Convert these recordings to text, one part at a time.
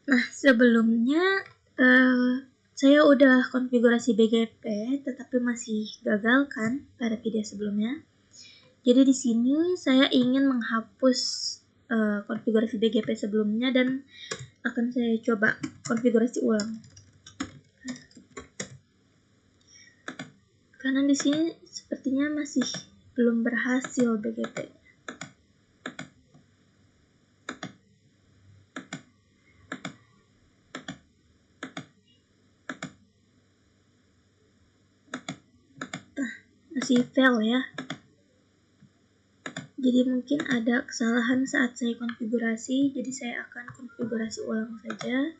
Nah, sebelumnya saya udah konfigurasi BGP, tetapi masih gagal kan pada video sebelumnya. Jadi di sini saya ingin menghapus konfigurasi BGP sebelumnya dan akan saya coba konfigurasi ulang. Karena di sini sepertinya masih belum berhasil BGP. Masih fail ya. Jadi mungkin ada kesalahan saat saya konfigurasi, jadi saya akan konfigurasi ulang saja.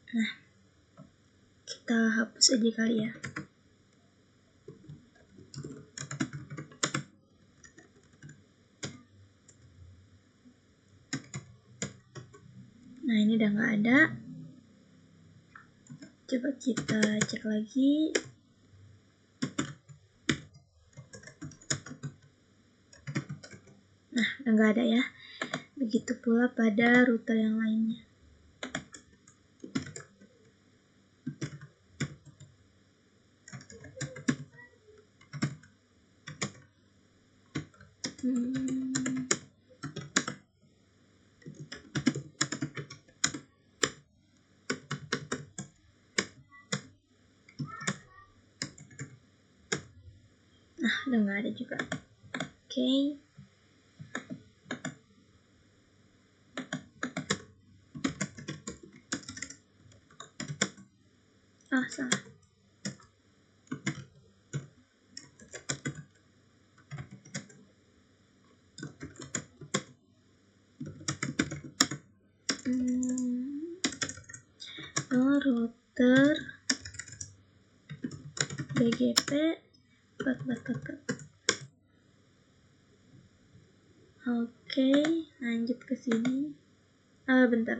Nah, kita hapus aja kali ya. Nah, ini udah nggak ada. Coba kita cek lagi. Nah, udah nggak ada ya. Begitu pula pada router yang lainnya. Nah, udah nggak ada juga. Oke. Salah. Router BGP 4444. Oke, lanjut ke sini. Bentar.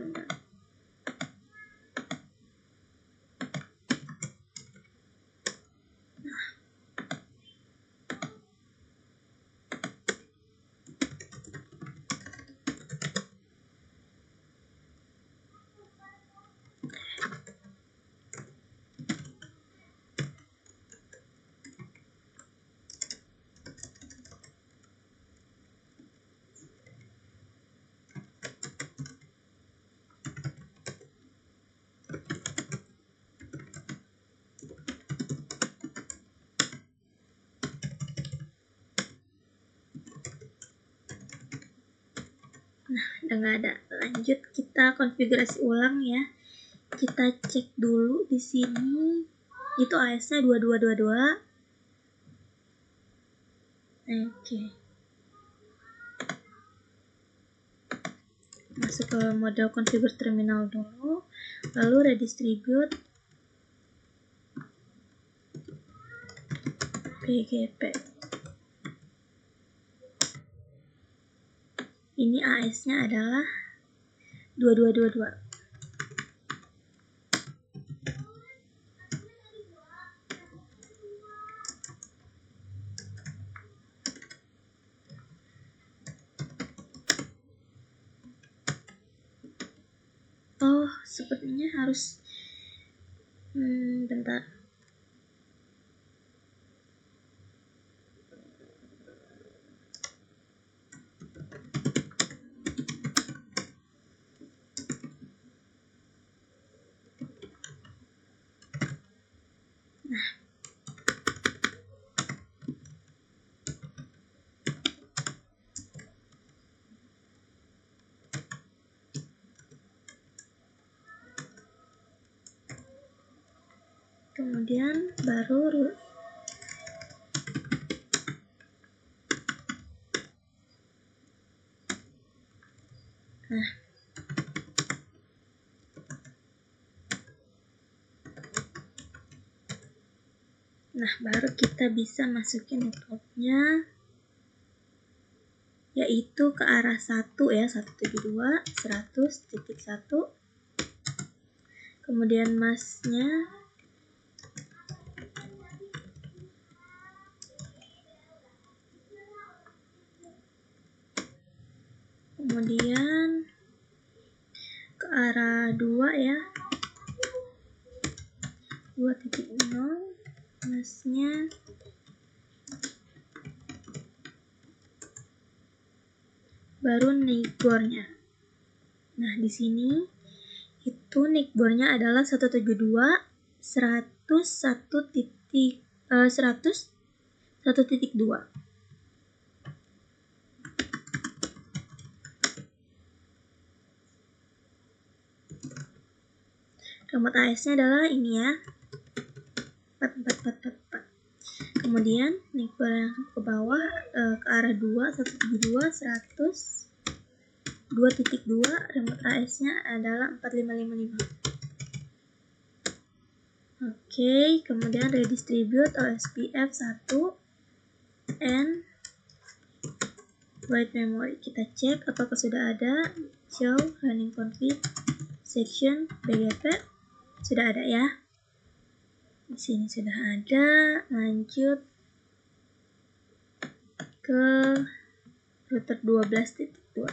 Nah, udah nggak ada. Lanjut kita konfigurasi ulang ya. Kita cek dulu di sini. Itu AS-nya 2222. Oke. Masuk ke mode configure terminal dulu, lalu redistribute BGP. Ini AS-nya adalah 2222. Oh, sepertinya harus bentar. kemudian baru Nah, baru kita bisa masukin networknya, yaitu ke arah 1 ya, 172, 100.1. Kemudian masnya kemudian ke arah 2 ya, 2.0 masnya, baru nickbornya. Nah, di sini itu nickbornya adalah 172 101.2. Remote AS-nya adalah ini ya, 4444. Kemudian nickbor yang ke bawah ke arah 2, 172, 100, 2.2, remote AS-nya adalah 4555. Oke, kemudian redistribute OSPF 1 and write memory. Kita cek apakah sudah ada. Show running config section BGP. Sudah ada ya. Di sini sudah ada. Lanjut ke router 12.2.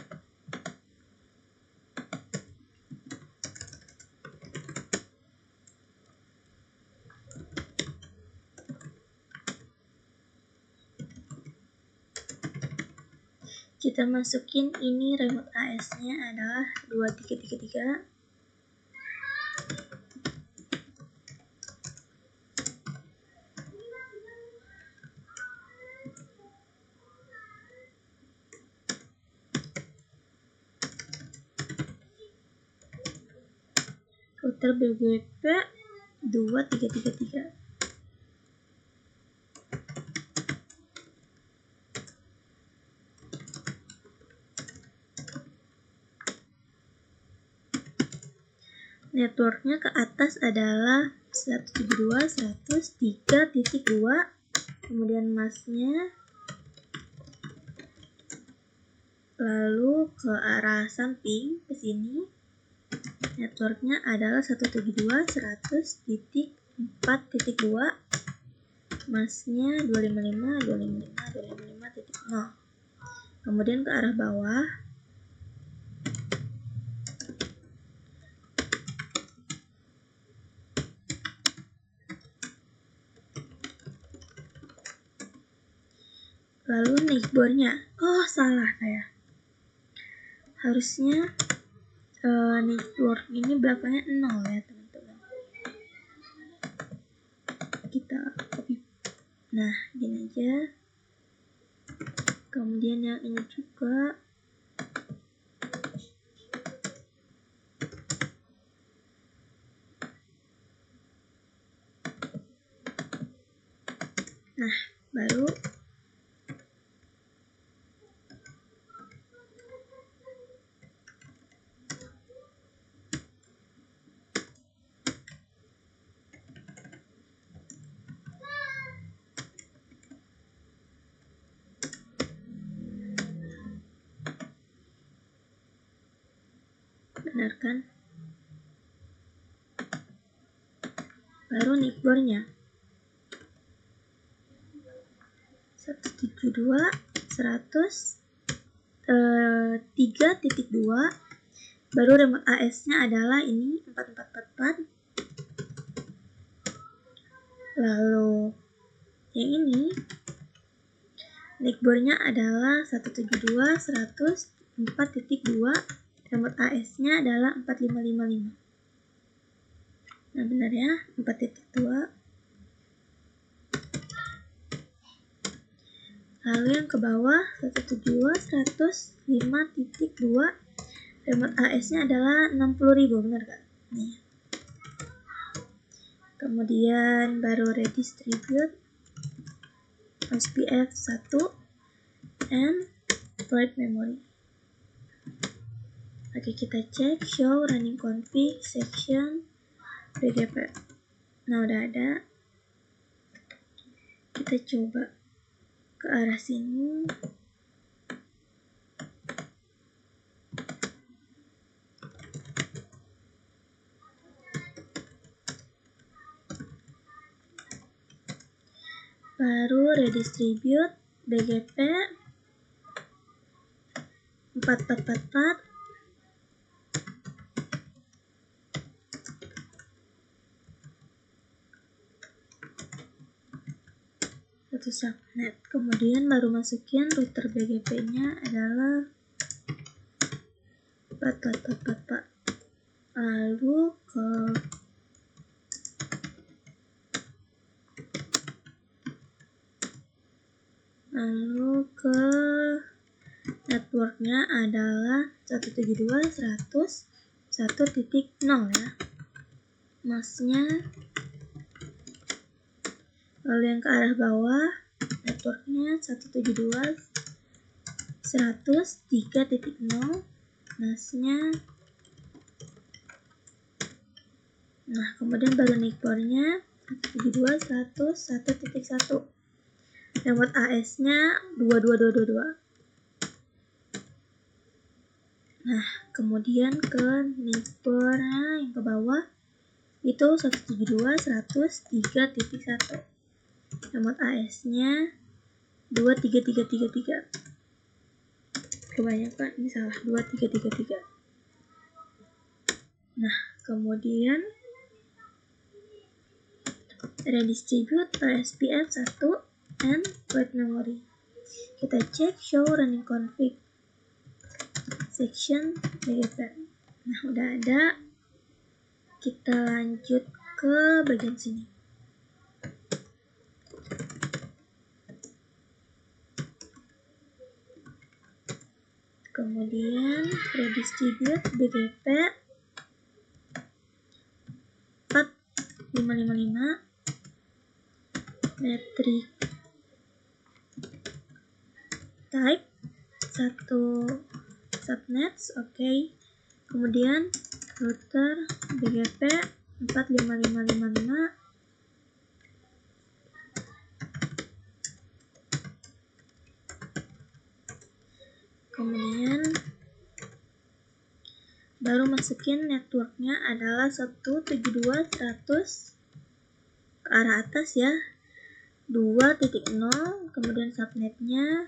Kita masukin ini remote AS-nya adalah 2333. Router BGP 2333. Networknya ke atas adalah 172, 103.2. Kemudian masnya, lalu ke arah samping ke sini networknya adalah 172, 100.4.2. masnya 255, 255, 255.0. Kemudian ke arah bawah lalu nickbornya, salah saya, harusnya network ini belakangnya 0 ya teman-teman. Kita copy, nah gini aja. Kemudian yang ini juga baru benarkan, baru nickbornya 172, 100, 3.2. baru remote AS-nya adalah ini 4444. Lalu yang ini nickbornya adalah 172, 100, 4.2. remote AS-nya adalah 4555. Nah benar ya, 4.2. Lalu yang ke bawah 172, 100, 5.2. remote AS-nya adalah 60.000, benar gak? Nih. Kemudian baru redistribute SPF 1 and write memory. Oke, kita cek show running config section BGP. Nah, udah ada. Kita coba ke arah sini. Baru redistribute BGP 4444. Satu subnet. Kemudian baru masukin router BGP-nya adalah 4444. Lalu ke networknya adalah 172.100.1.0 ya, masnya. Lalu yang ke arah bawah networknya 172.100.3.0, masnya. Nah, kemudian baru networknya 172.100.1.1. Remote AS-nya 22222. Nah, kemudian ke networknya yang ke bawah itu 172.100.3.1. Remote AS-nya 23333. Kebanyakan ini salah, 2333. Nah, kemudian redistribute SPF 1 and write memory. Kita cek show running config section BGP. Nah, udah ada. Kita lanjut ke bagian sini. Kemudian redistribute BGP 4555 metric type 1 subnets. Oke. Kemudian router BGP 45555. Kemudian baru masukin networknya adalah 172.100 ke arah atas ya, 2.0. Kemudian subnetnya,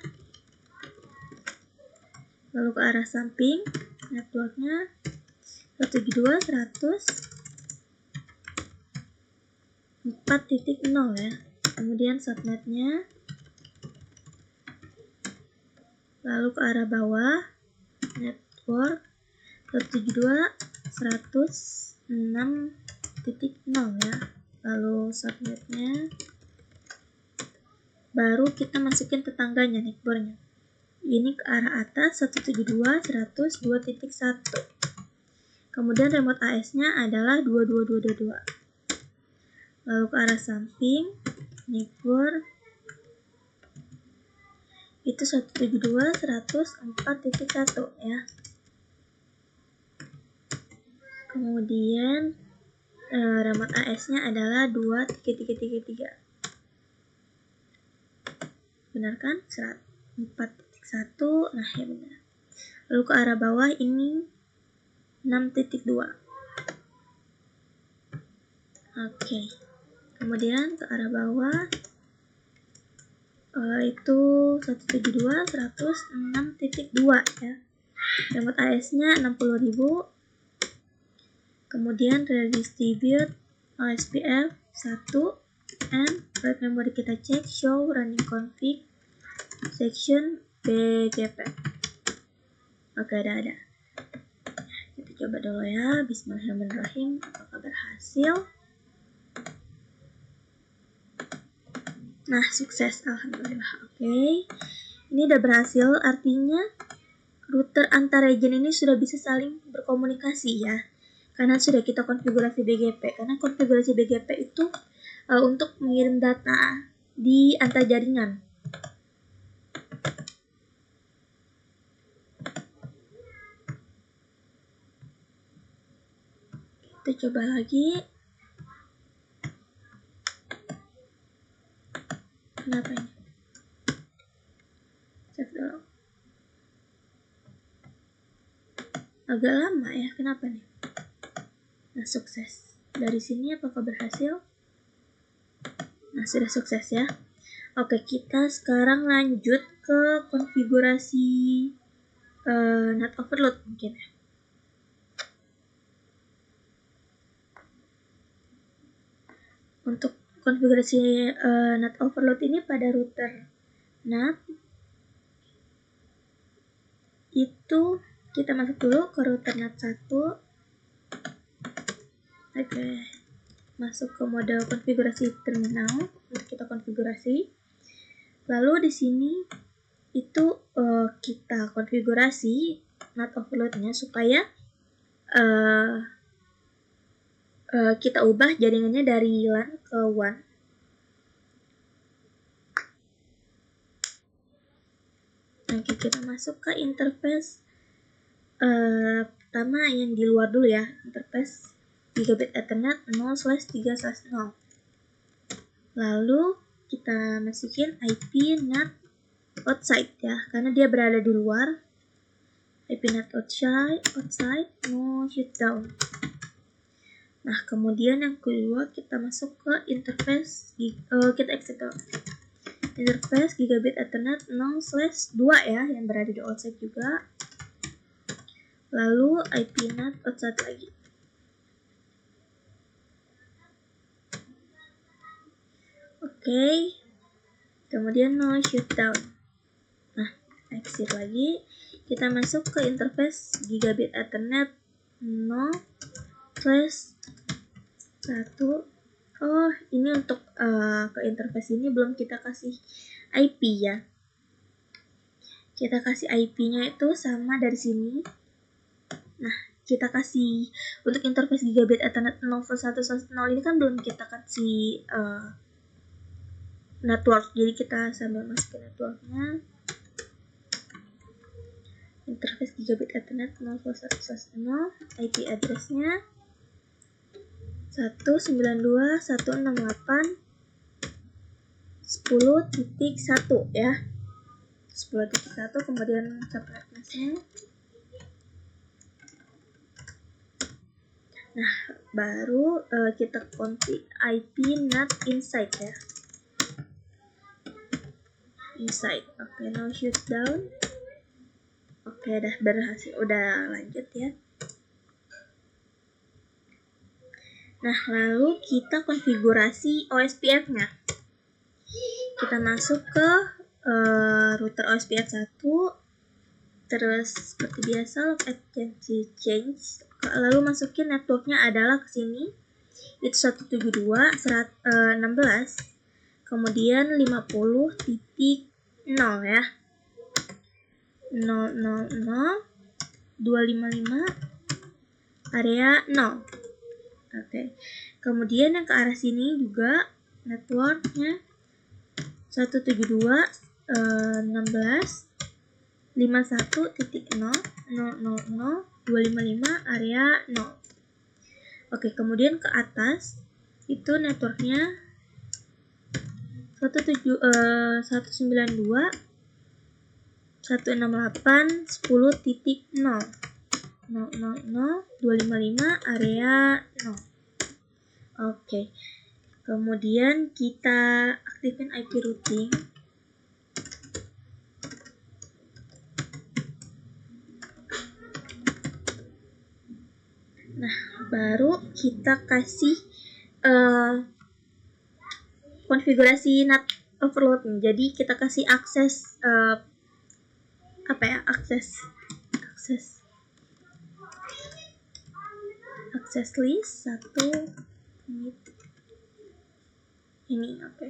lalu ke arah samping networknya 172.100.4.0 ya. Kemudian subnetnya, lalu ke arah bawah network 172.106.0 ya. Lalu subnetnya, baru kita masukin tetangganya networknya. Ini ke arah atas 172.102.1. Kemudian remote AS-nya adalah 22222. Lalu ke arah samping network itu 172.104.1 ya. Kemudian remote AS-nya adalah 23333. Benar kan? 4.1. Nah, ya benar. Lalu ke arah bawah ini 6.2. Oke. Kemudian ke arah bawah itu 172.106.2 ya. Remote AS-nya 60.000. Kemudian redistribute OSPF 1 and write memory. Kita cek show running config section BGP. Oke, ada. Kita coba dulu ya. Bismillahirrahmanirrahim. Apakah berhasil? Nah, sukses, alhamdulillah. Oke. Ini udah berhasil, artinya router antar region ini sudah bisa saling berkomunikasi ya. karena sudah kita konfigurasi BGP. Karena konfigurasi BGP itu untuk mengirim data di antar jaringan. Kita coba lagi. Kenapa ini? Save dulu. Agak lama ya, kenapa nih? Nah, sukses. Dari sini apakah berhasil? Nah, sudah sukses ya. Oke, kita sekarang lanjut ke konfigurasi NAT overload mungkin ya. Untuk konfigurasi NAT overload ini pada router NAT itu kita masuk dulu ke router NAT 1. Oke, masuk ke mode konfigurasi terminal untuk kita konfigurasi. Lalu di sini itu kita konfigurasi NAT overload-nya supaya kita ubah jaringannya dari LAN ke WAN. Oke, kita masuk ke interface pertama yang di luar dulu ya, interface gigabit Ethernet 0/3/0. Lalu kita masukin IP NAT outside ya, karena dia berada di luar. IP NAT outside no shutdown. Nah, kemudian yang kedua kita masuk ke interface, kita exit interface gigabit Ethernet 0/2 ya, yang berada di outside juga. Lalu IP NAT outside lagi. Oke. Kemudian no shutdown. Nah, exit lagi. Kita masuk ke interface gigabit Ethernet 0/1. Oh, ini untuk ke interface ini belum kita kasih IP ya. Kita kasih IP-nya itu sama dari sini. Nah, kita kasih untuk interface gigabit Ethernet 0/1/0 ini kan belum kita kasih network. Jadi kita sambil masukin networknya. Interface gigabit Ethernet 0/1/0, IP address-nya 192.168.10.1 ya. 10.1, kemudian subnetnya. Nah, baru kita config IP NAT inside ya. Inside. Oke, no shutdown. Oke, udah berhasil, udah lanjut ya. Nah, lalu kita konfigurasi OSPF-nya. Kita masuk ke router OSPF 1, terus seperti biasa log agency change, lalu masukin networknya adalah ke sini, itu 172.16, kemudian 50.0 ya, 000.255 area 0. Oke. Kemudian yang ke arah sini juga networknya 172.16.51.0.0.255 area 0. Oke, kemudian ke atas itu networknya 192.168.10.0 0.0.255 area 0. Oke. Kemudian kita aktifin IP routing. Nah, baru kita kasih konfigurasi NAT overload. Jadi kita kasih akses akses list 1 ini. Oke.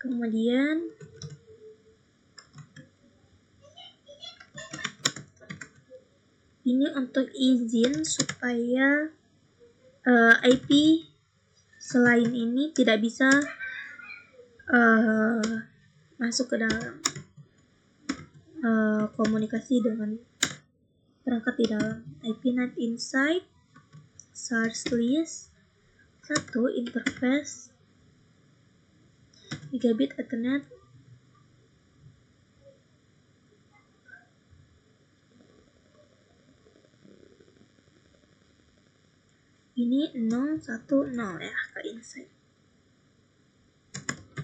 Kemudian ini untuk izin supaya IP selain ini tidak bisa masuk ke dalam komunikasi dengan perangkat di dalam. IP NAT inside source list 1 interface gigabit Ethernet ini 010 ya ke inside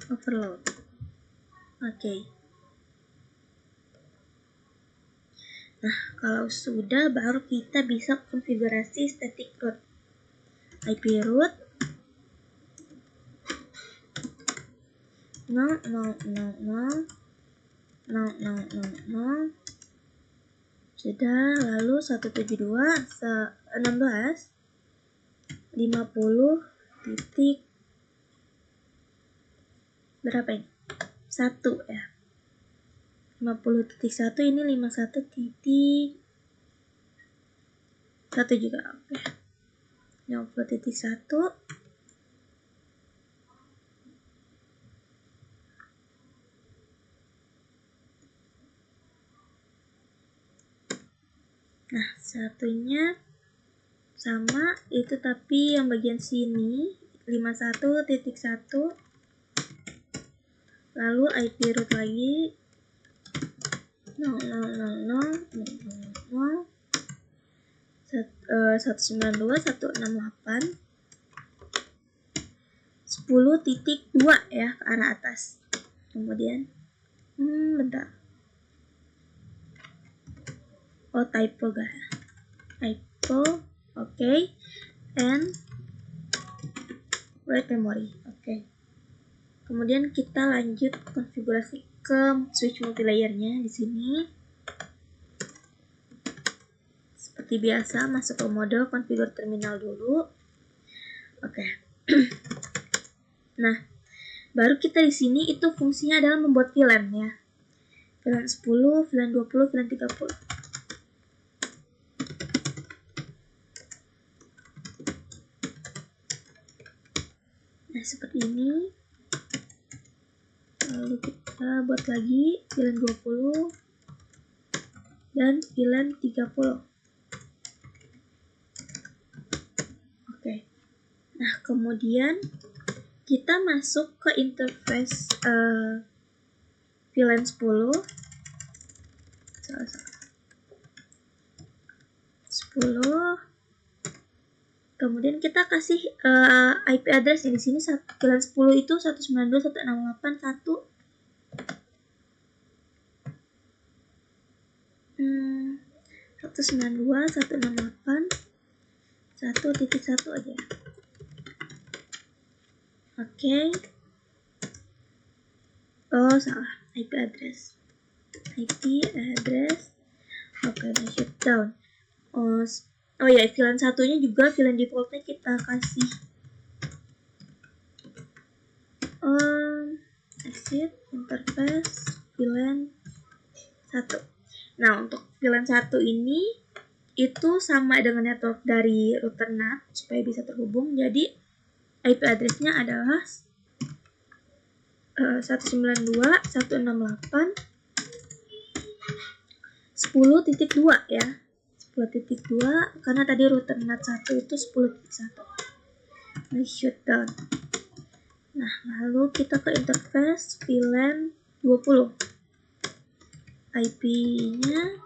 overload. Oke. Nah, kalau sudah baru kita bisa konfigurasi static root. IP root 0000 sudah, lalu 172 16 50 titik berapa ini? 1 ya. 50.1 ini 51 titik 1 juga oke. 50.1 nah satunya sama itu, tapi yang bagian sini 51.1 lalu IP root lagi 192.168 10.2 ya ke arah atas. Kemudian bentar, typo guys, typo. Oke. And write memory. Oke. Kemudian kita lanjut konfigurasi ke switch multilayernya di sini. Seperti biasa, masuk ke mode configure terminal dulu. Oke. Nah, baru kita di sini itu fungsinya adalah membuat VLAN ya. VLAN 10, VLAN 20, VLAN 30. Nah, seperti ini. Lalu kita buat lagi VLAN 20 dan VLAN 30. Oke. Nah, kemudian kita masuk ke interface VLAN 10. 10. Kemudian kita kasih IP address di sini. VLAN 10 itu 192.168.1 192.168.1.1 aja. Oke. Oh, salah. IP address. Oke, dan shutdown. Oh ya, VLAN satunya juga VLAN defaultnya kita kasih exit interface VLAN 1. Nah, untuk VLAN 1 ini itu sama dengan network dari router NAT supaya bisa terhubung. Jadi IP address-nya adalah 192.168.10.2 ya. 10.2 karena tadi router NAT 1 itu 10.1. Nah, shutdown. Nah, lalu kita ke interface VLAN 20. IP-nya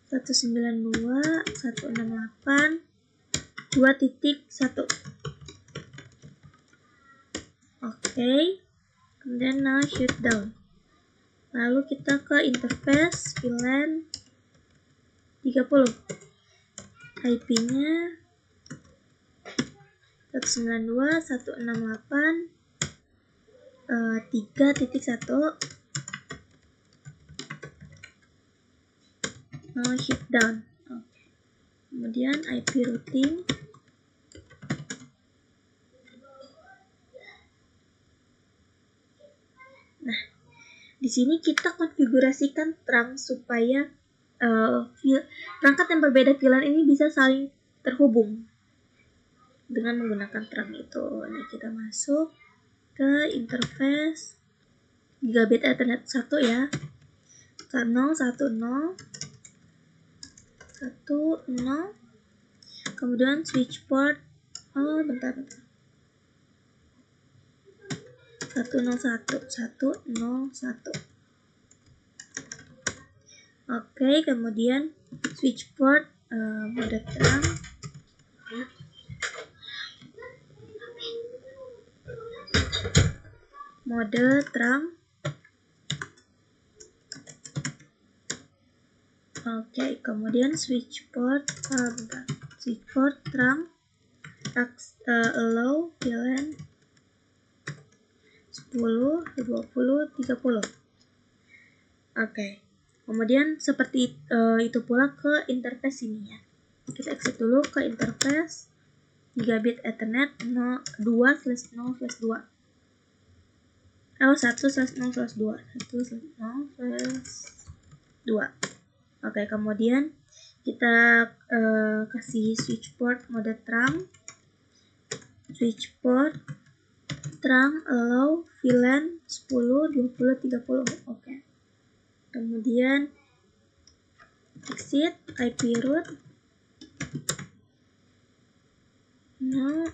192.168.2.1. Oke. Kemudian now shutdown. Lalu kita ke interface VLAN 30. IP-nya 192.168.3.1. Now shutdown. Oke. Kemudian IP routing. Nah, di sini kita konfigurasikan trunk supaya perangkat yang berbeda VLAN ini bisa saling terhubung dengan menggunakan terang itu. Nah, kita masuk ke interface gigabit Ethernet 1 ya. 1010 kemudian switch port bentar 101. Oke, kemudian switch port mode terang Oke, kemudian switch port terang allow VLAN 10, 20, 30. Oke. Kemudian seperti itu pula ke interface ini ya. Kita exit dulu ke interface gigabit Ethernet 2/0/2. 1/0/2. 1/0/2. Oke, kemudian kita kasih switch port mode terang. Switch port terang allow VLAN 10, 20, 30. Oke. Kemudian exit IP root 0,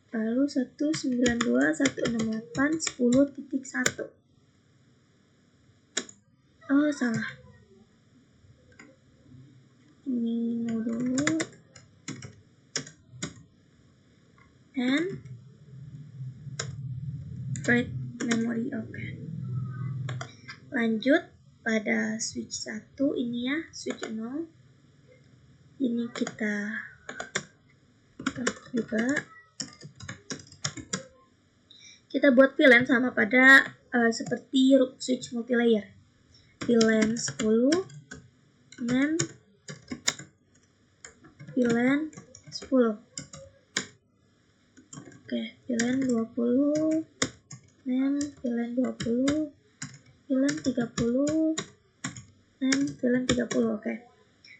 lalu 192.168.10.1. Oh, salah. Ini dulu. And write memory. Oke. Lanjut pada switch 1 ini ya, switch 0. Ini kita juga kita buat VLAN sama pada seperti switch multilayer. VLAN 10 NAND VLAN 10. Oke, VLAN 20 NAND VLAN 20 VLAN 30 NAND VLAN 30. Oke.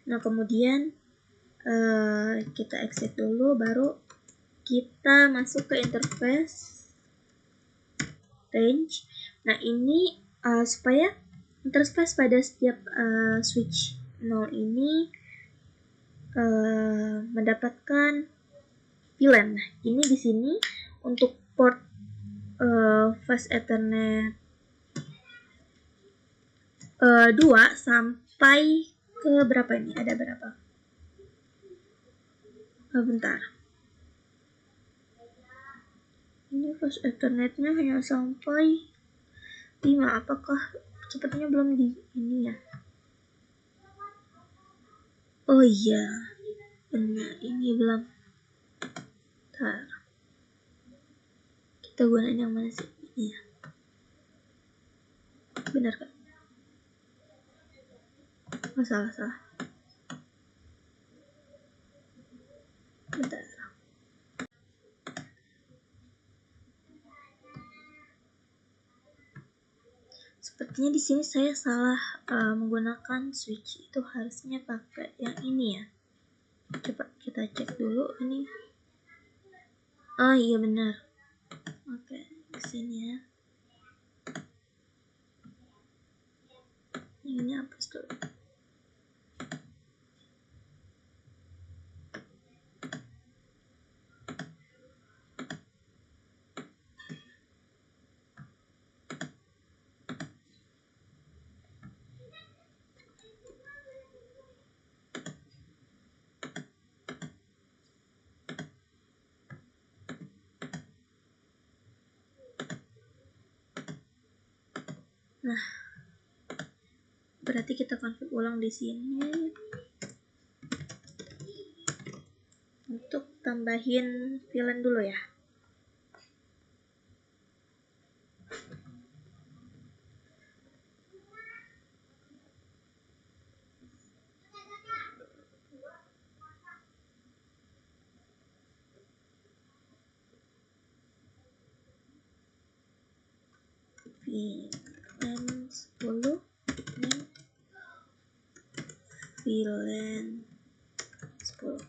Nah, kemudian kita exit dulu, baru kita masuk ke interface range. Nah, ini supaya interface pada setiap switch 0 ini mendapatkan VLAN. Nah, ini di sini untuk port fast Ethernet 2 sampai ke berapa ini? Ada berapa? Bentar. Ini fast Ethernetnya hanya sampai 5. Apakah sepertinya belum di ini ya? Oh iya, benar, ini belum. Bentar. Kita gunain yang mana sih? Ini ya. Benar kan? Oh, salah. Bentar. Sepertinya di sini saya salah menggunakan switch. Itu harusnya pakai yang ini ya. Coba kita cek dulu ini. Oh iya, benar. Oke, kesini ya. Ini hapus dulu. Nah, berarti kita config ulang di sini untuk tambahin VLAN dulu ya. VLAN VLAN 10.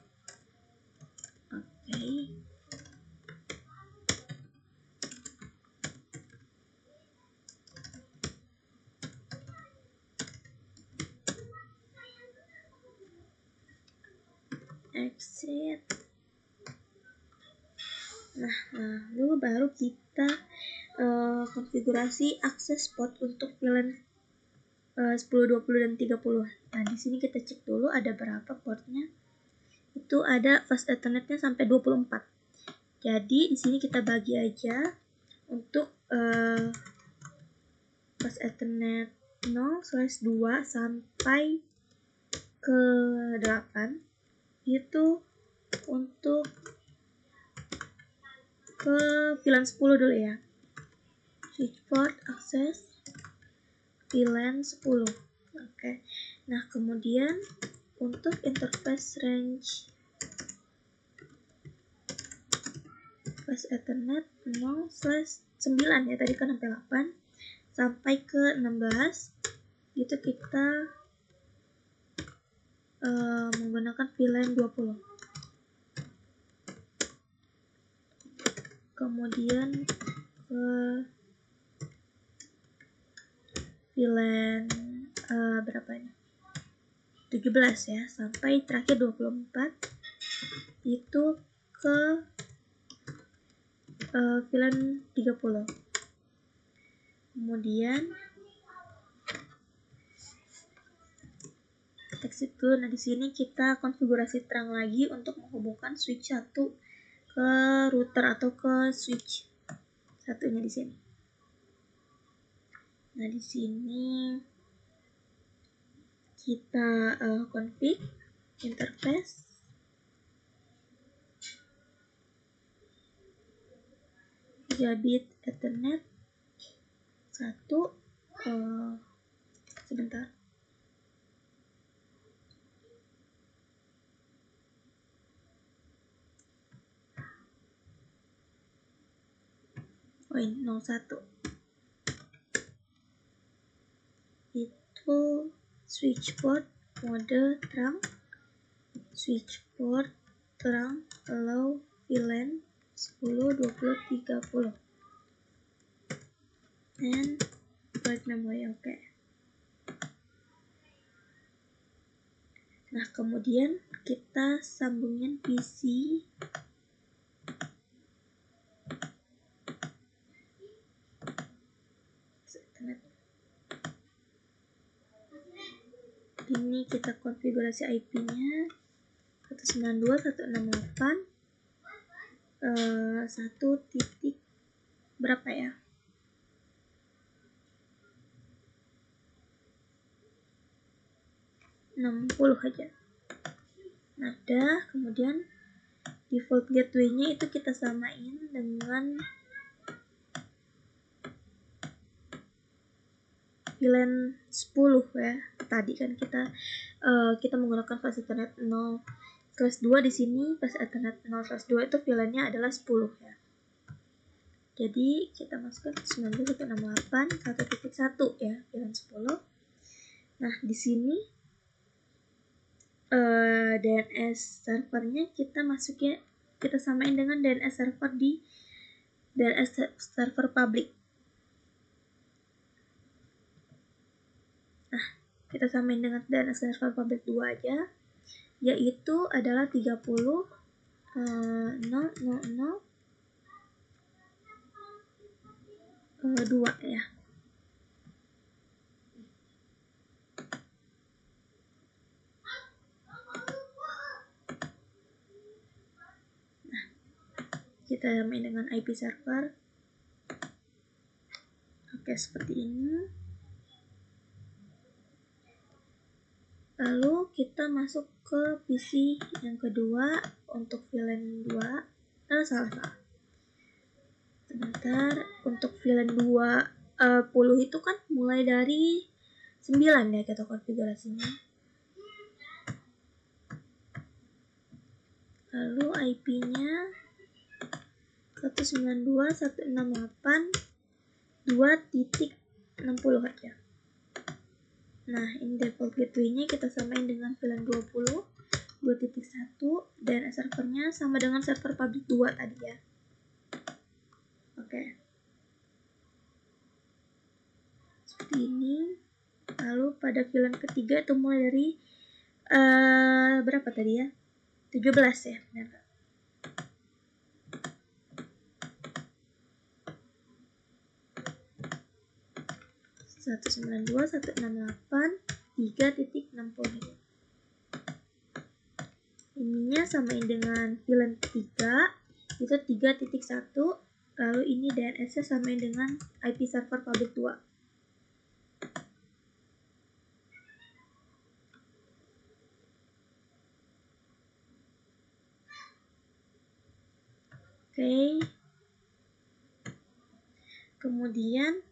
Oke. Exit. Nah, lalu baru kita konfigurasi akses port untuk VLAN 10, 20, dan 30. Nah, di sini kita cek dulu ada berapa portnya. Itu ada fast ethernetnya sampai 24. Jadi di sini kita bagi aja untuk fast ethernet 0/2 sampai ke 8 itu untuk ke VLAN 10 dulu ya. Switch port akses VLAN 10. Oke. Nah, kemudian untuk interface range fast ethernet 0/9 ya, tadi kan sampai 8 sampai ke 16 itu kita menggunakan VLAN 20. Kemudian ke VLAN berapa ini? 17 ya, sampai terakhir 24 itu ke VLAN 30. Kemudian exit dulu. Nah, di sini kita konfigurasi terang lagi untuk menghubungkan switch 1 ke router atau ke switch satunya di sini. Nah, di sini kita config interface gigabit ethernet 1 sebentar. Oh, ini 01. Itu switch port mode terang, switch port terang allow VLAN 10, 20, 30 and write memory. Oke. Nah, kemudian kita sambungin PC ini, kita konfigurasi IP-nya 192.168 1 titik berapa ya? 60 aja. Ada, kemudian default gateway-nya itu kita samain dengan VLAN 10 ya. Tadi kan kita menggunakan fast ethernet 0/2 di sini. Fast ethernet 0/2 itu VLAN-nya adalah 10 ya. Jadi kita masukkan 92.168 1.1 ya, VLAN 10. Nah, di sini DNS servernya kita samain dengan DNS server di DNS server public. Nah, kita samain dengan DNS server public 2 aja, yaitu adalah 30.0.0.0 2 ya. Nah, kita samain dengan IP server. Oke, seperti ini. Lalu kita masuk ke PC yang kedua untuk VLAN 2. Salah. Sebentar, untuk VLAN 20 itu kan mulai dari 9 ya kita konfigurasinya. Lalu IP-nya 192.168.2.60 aja. Nah, ini default gateway-nya kita samain dengan VLAN 20 2.1 dan servernya sama dengan server public 2 tadi ya. Oke. Seperti ini. Lalu pada VLAN ketiga itu mulai dari berapa tadi ya? 17 ya, benar nggak? .192.168.3.60. Ininya samain dengan VLAN ketiga itu 3.1, lalu ini DNS-nya samain dengan IP server public 2. Oke. Kemudian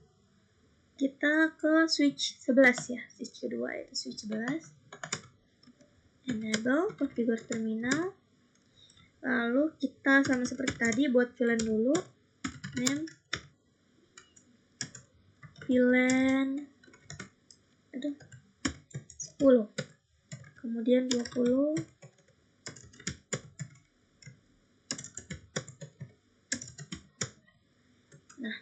kita ke switch 11 ya, switch kedua itu switch 11. Enable configure terminal. Lalu kita sama seperti tadi buat VLAN dulu. Name VLAN 10. Kemudian 20. Nah,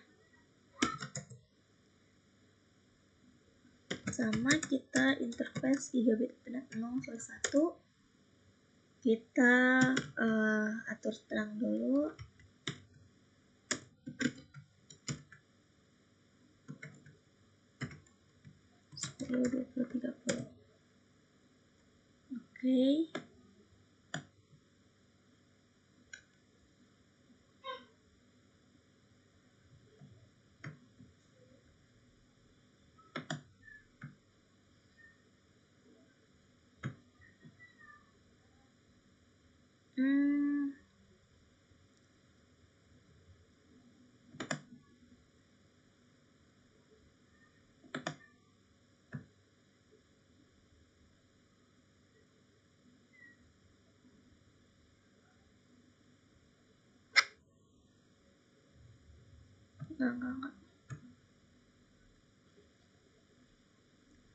sama kita interface gigabit Ethernet 0/1. Kita atur terang dulu. Oke. Enggak.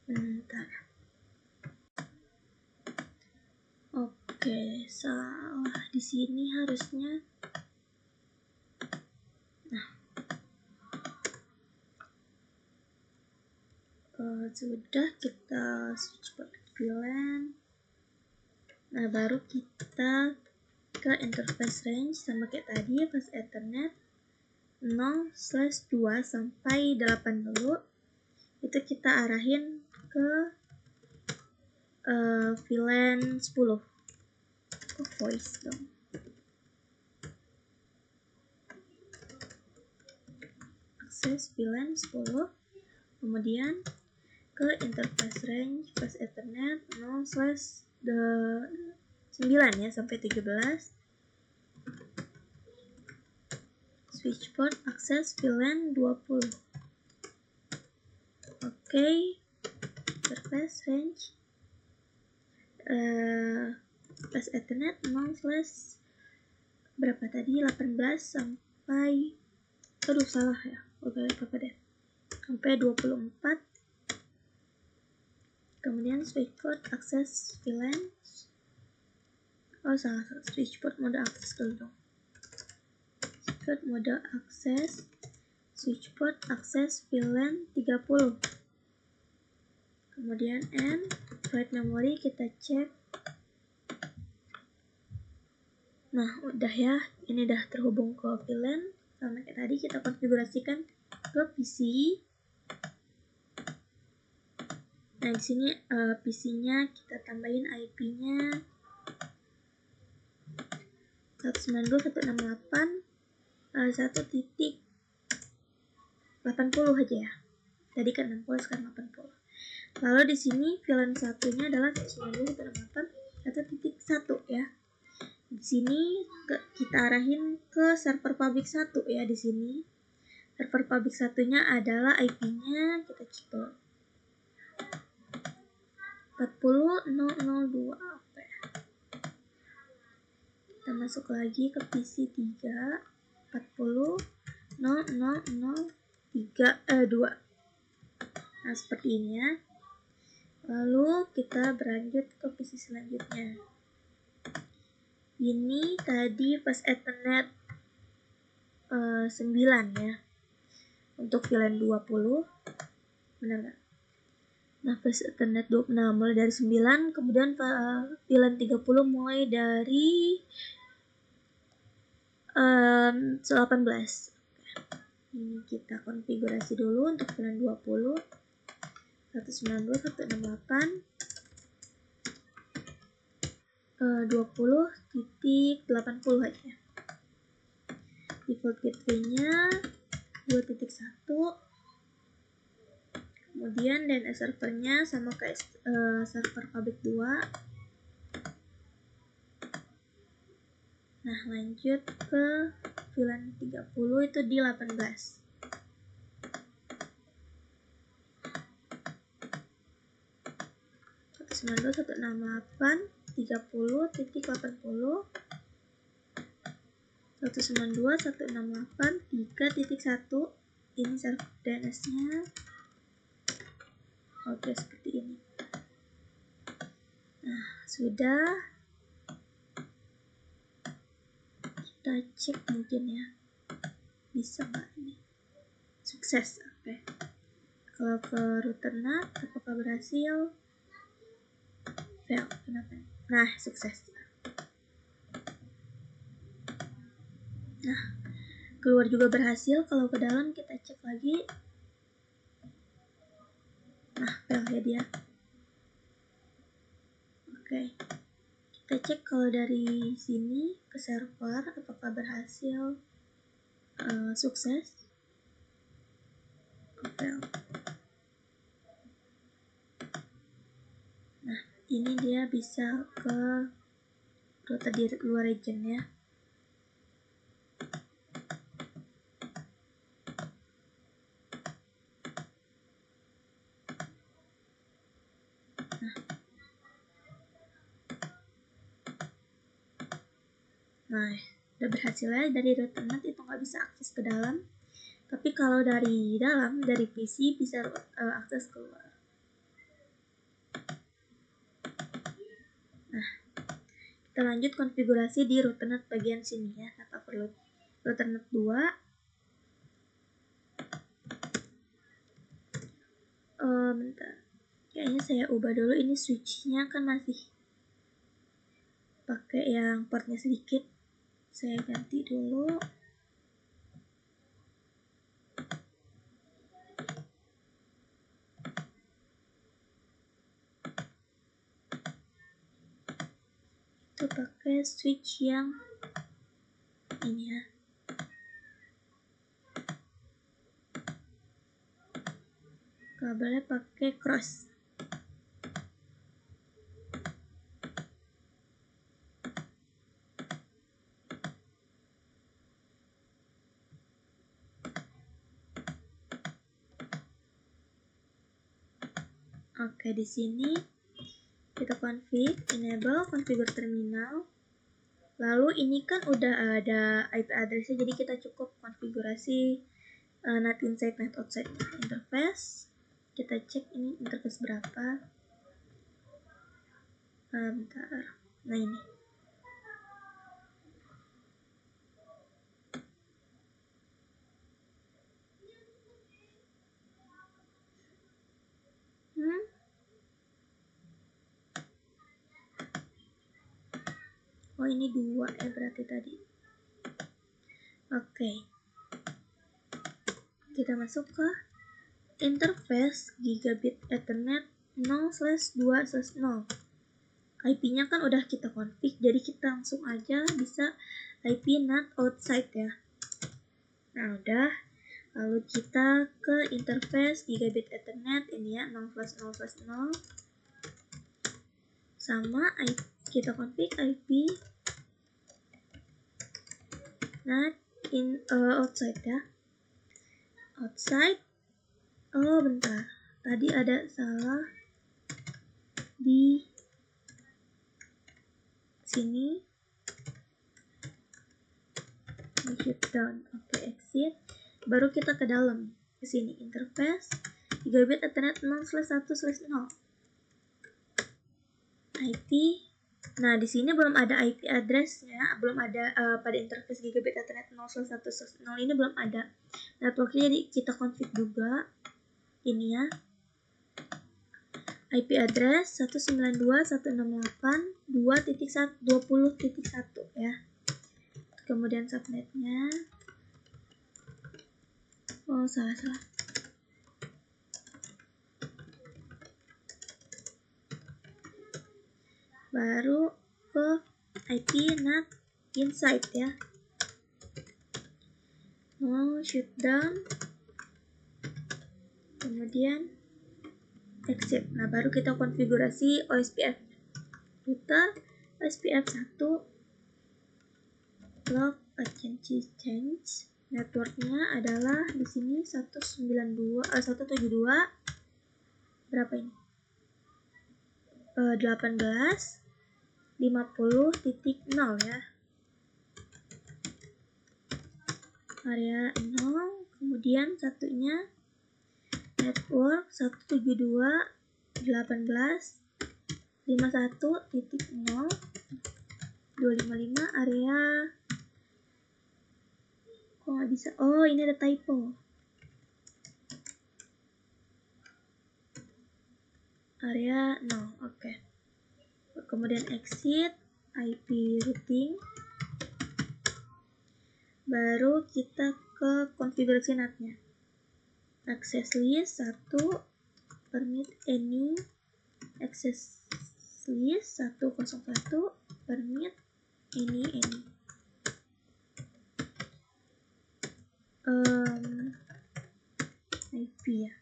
Bentar. Oke, salah di sini harusnya. Nah, sudah kita switch port VLAN. Nah, baru kita ke interface range sama kayak tadi pas Ethernet 0/2 sampai 8 dulu. Itu kita arahin ke VLAN 10. Ke voice dong. Akses VLAN 10. Kemudian ke interface range pas Ethernet 0/9 ya sampai 17. Switch port akses VLAN 20. Oke. Interface range pas Ethernet 0/ berapa tadi 18 sampai salah ya, apa deh, sampai 24. Kemudian switch port akses VLAN salah, switch port mode akses dulu dong. Switch port mode akses, switch port akses VLAN 30. Kemudian write memory kita cek. Nah, udah ya, ini udah terhubung ke VLAN. Sama kayak tadi kita konfigurasikan ke PC. Nah, di sini PC-nya kita tambahin IP-nya 192.168.1.80 aja ya. Tadi kan 60, sekarang 80. Lalu di sini VLAN satunya adalah 192.168.1.1 ya. Di sini kita arahin ke server public 1 ya di sini. Server public satunya adalah IP-nya kita cek dulu. 40.002 apa ya? Kita masuk lagi ke PC 3 40.000.3 2. Nah, seperti ini ya. Lalu kita berlanjut ke PC selanjutnya. Ini tadi pas Ethernet 9 ya. Untuk VLAN 20. Benar nggak? Nah, pas Ethernet 20, nah mulai dari 9, kemudian VLAN 30 mulai dari 18. Ini kita konfigurasi dulu untuk VLAN 20. 192.168 20.80 aja. Default gateway-nya 2.1. Kemudian DNS servernya sama kayak server pabrik 2. Nah, lanjut ke VLAN 30 itu di 18. Sembilan 192.168.30.80 192.168.3.1. Ini server DNS-nya. Oke, seperti ini. Nah, sudah. Kita cek mungkin ya, bisa nggak ini. Sukses. Oke. Kalau ke router NAT, apakah berhasil? Fail. Kenapa? Nah, sukses. Nah, keluar juga berhasil. Kalau ke dalam kita cek lagi. Nah, fail ya dia. Oke. Kita cek kalau dari sini ke server apakah berhasil. Sukses. Fail. Nah, ini dia bisa ke router di luar region ya. Nah, udah berhasil ya. Dari router NAT itu nggak bisa akses ke dalam. Tapi kalau dari dalam, dari PC bisa akses keluar. Nah, kita lanjut konfigurasi di router NAT bagian sini ya. Tanpa perlu router NAT 2. Bentar. Kayaknya saya ubah dulu. Ini switch-nya kan masih pakai yang portnya sedikit. Saya ganti dulu. Itu pakai switch yang ini ya. Kabelnya pakai cross. Oke, di sini kita config, enable, configure terminal. Lalu ini kan udah ada IP address-nya, jadi kita cukup konfigurasi NAT inside, NAT outside interface. Kita cek ini interface berapa. Bentar. Nah, ini. Oh, ini 2 ya berarti tadi. Oke. Kita masuk ke interface gigabit Ethernet 0/2/0. IP-nya kan udah kita config, jadi kita langsung aja bisa IP NAT outside ya. Nah, udah. Lalu kita ke interface gigabit Ethernet ini ya, 0/0/0. Sama kita config IP NAT outside ya. Outside. Oh, bentar. Tadi ada salah di sini. Shutdown. Oke, exit. Baru kita ke dalam. Ke sini interface gigabit Ethernet 0/1/0. IP. Nah, di sini belum ada IP address-nya, belum ada pada interface gigabit Ethernet 0/1/0 ini belum ada. Networknya jadi kita config juga ini ya. IP address 192.168.2.20.1 ya. Kemudian subnetnya, oh salah. Baru ke IP NAT inside ya. No shutdown. Kemudian exit. Nah, baru kita konfigurasi OSPF router OSPF 1 log agency change. Networknya adalah di sini 172 berapa ini? 18.50.0 ya. Area 0, kemudian satunya network 172.18.51.0.255 area. Kok nggak bisa? Oh, ini ada typo. Area 0, oke. Kemudian exit IP routing. Baru kita ke konfigurasi NAT-nya. Access list 1, permit any access list 101, permit any IP ya.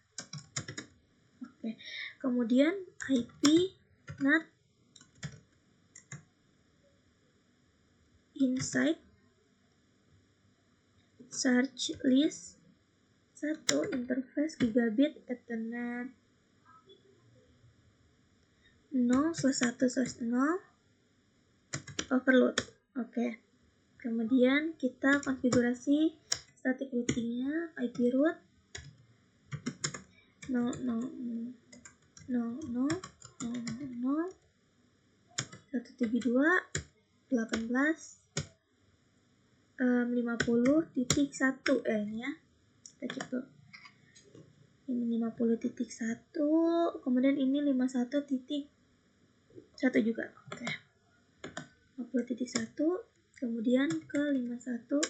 Oke. Kemudian IP NAT inside search list 1 interface gigabit Ethernet 0/1/0 overload. Oke. Kemudian kita konfigurasi static routingnya IP root 172.18.50.1 ini ya. Kita cek dulu. Ini 50.1, kemudian ini 51.1 juga. Oke. 50.1, kemudian ke 51.1.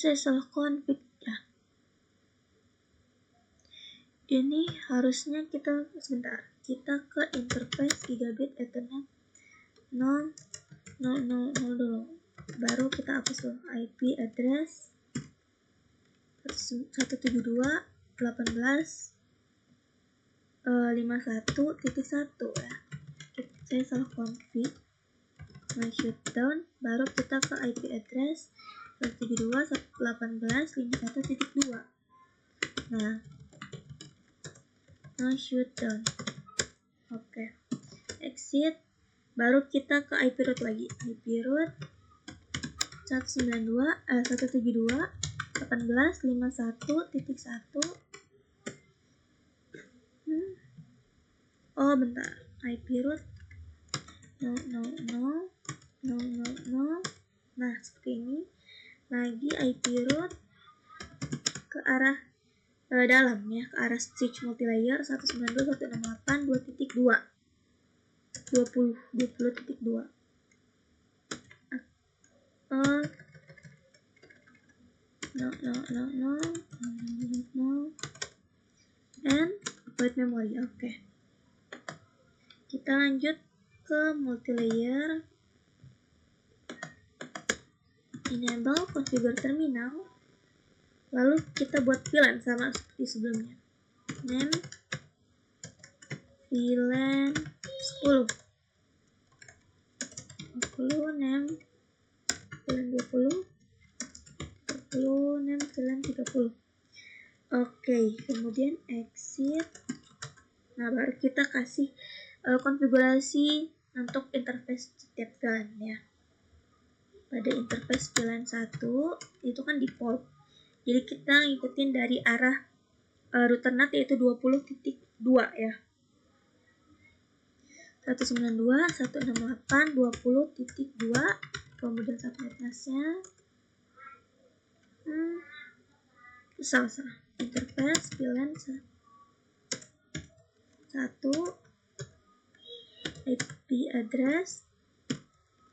Saya salah config ya. Ini harusnya kita sebentar. Kita ke interface gigabit Ethernet 0 dulu. Baru kita hapus dulu IP address 172.18.51.1 ya. Saya salah config. My shutdown. Baru kita ke IP address 172.18.51.2. Nah, no shutdown. Oke. Exit. Baru kita ke IP root lagi. IP root 172.18.51.1. Oh, bentar. IP root 0. Nah, seperti ini. Lagi IP root ke arah dalam ya, ke arah switch multilayer 192.168.2.2 20.2. No. And void memory. Oke. Kita lanjut ke multilayer. Enable configure terminal. Lalu kita buat VLAN sama seperti sebelumnya. Name VLAN 10, name VLAN 20, name VLAN 30. Oke, kemudian kita kasih konfigurasi untuk interface setiap VLAN ya. Pada interface VLAN 1 itu kan default. Jadi kita ngikutin dari arah router NAT yaitu 20.2 ya. 192.168.20.2 kemudian subnet masknya salah interface VLAN 1 IP address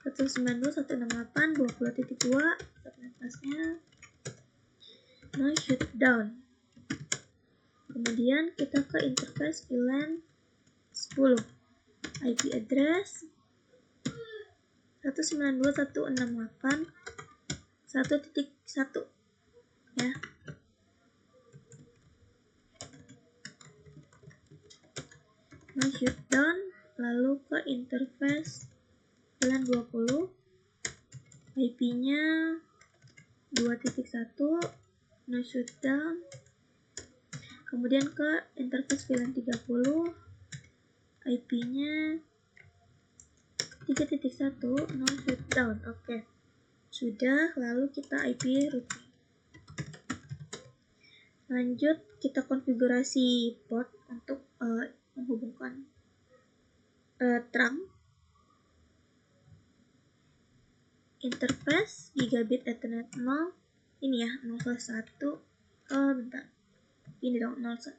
192.168.20.2 subnet masknya no shutdown. Kemudian kita ke interface VLAN 10 IP address 192.168.1.1 ya. No shutdown. Lalu ke interface VLAN 20 IP-nya 2.1 no shutdown. Kemudian ke interface VLAN 30 IP-nya 3.1 no shutdown. Oke. Sudah, lalu kita IP routing. Lanjut kita konfigurasi port untuk menghubungkan trunk. Interface gigabit Ethernet 0. Ini ya, 0/1. Bentar. Ini dong 0/1.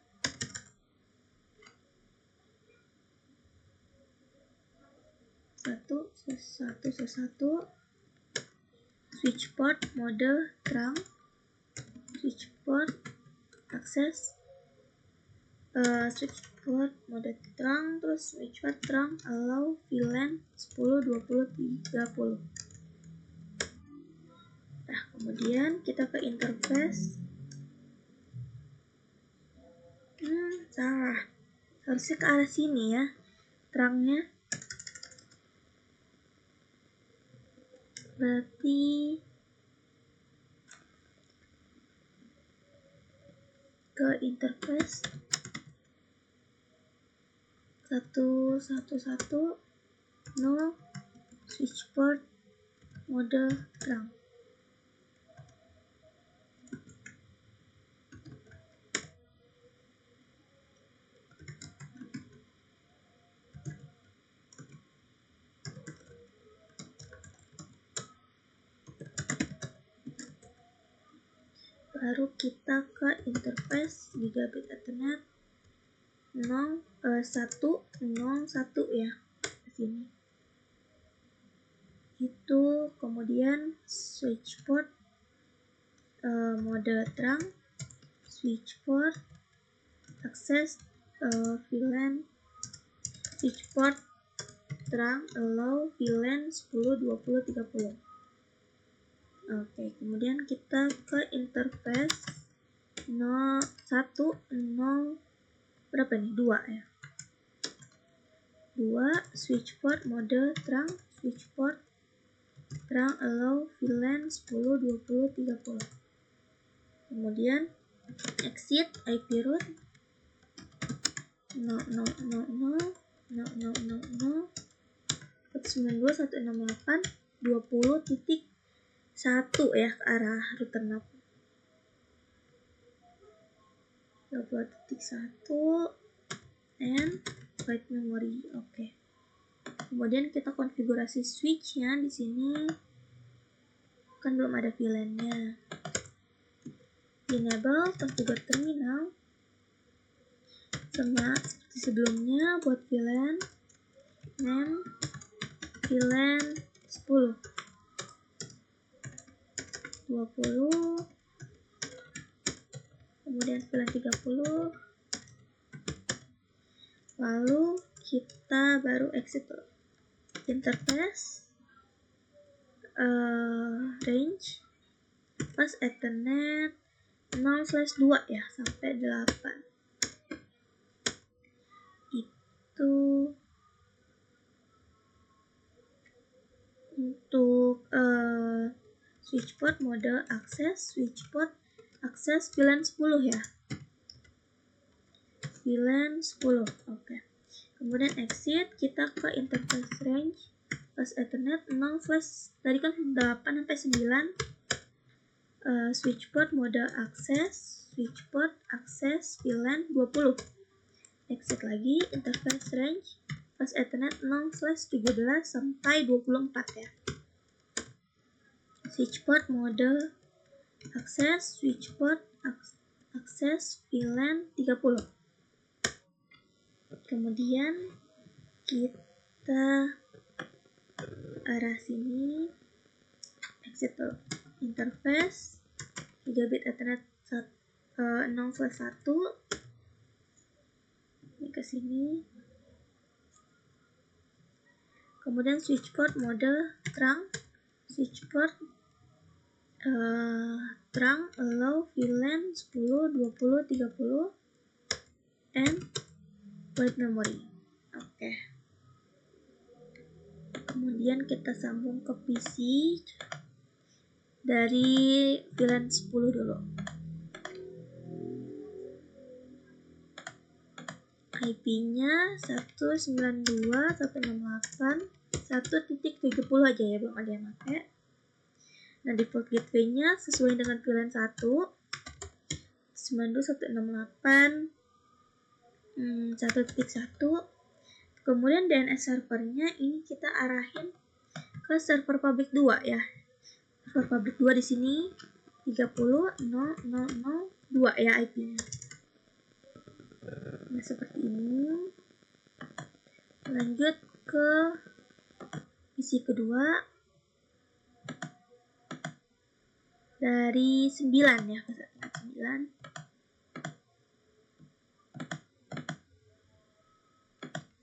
Satu. Switch port mode trunk. Switch port akses. Switch port mode trunk, terus switch port trunk allow VLAN 10, 20, 30. Nah, kemudian kita ke interface. Salah. Harusnya ke arah sini ya. Trunknya. Berarti ke interface 111 no switch port mode trunk. Baru kita ke interface gigabit Ethernet 101 ya, di sini. Itu kemudian switch port mode trunk, switch port akses VLAN, switch port trunk allow VLAN 10, 20, 30. Oke, kemudian kita ke interface 0 berapa nih? 2 ya. 2 switch port mode trunk, switch port trunk allow VLAN 10, 20, 30. Kemudian exit IP route 192.168.20.1 ya ke arah router NAT 20.1 and write memory. Oke. Kemudian kita konfigurasi switch-nya di sini. Kan belum ada VLAN-nya. Enable configure terminal. Sama seperti sebelumnya buat VLAN name VLAN 10 20 kemudian VLAN 30. Lalu kita baru exit interface range plus Ethernet 0/2 ya sampai 8. Itu untuk switch port mode akses, switch port akses VLAN 10 ya. VLAN 10. Oke. Kemudian exit, kita ke interface range plus Ethernet 0 slash tadi kan 8 sampai 9. Switch port mode akses, switch port akses VLAN 20. Exit lagi interface range plus Ethernet 0 slash 17 sampai 24 ya. Switch port mode akses, switch port akses VLAN 30. Kemudian kita arah sini, exit dulu. Interface gigabit Ethernet 0/1 ini ke sini. Kemudian switch port mode terang, switch port terang allow VLAN 10, 20, 30 and white memory. Oke. Kemudian kita sambung ke PC dari VLAN 10 dulu. IP-nya 192.168.1.70 aja ya, belum ada yang pakai. Nah, default gateway-nya sesuai dengan VLAN 1 192.168.1.1. Kemudian DNS servernya ini kita arahin ke server public 2 ya. Server public 2 di sini 30.0.0.0.2 ya IP-nya. Nah, seperti ini. Lanjut ke PC kedua dari 9 ya, 9.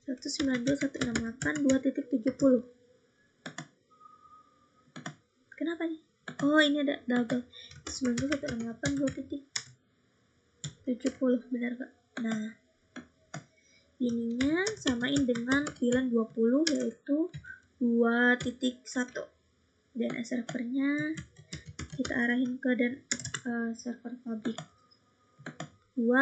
Satu 2.70. Kenapa nih? Oh, ini ada double 92.168.2.70, benar Kak? Nah, ininya samain dengan VLAN 20 yaitu 2.1. DNS servernya kita arahin ke server public 2.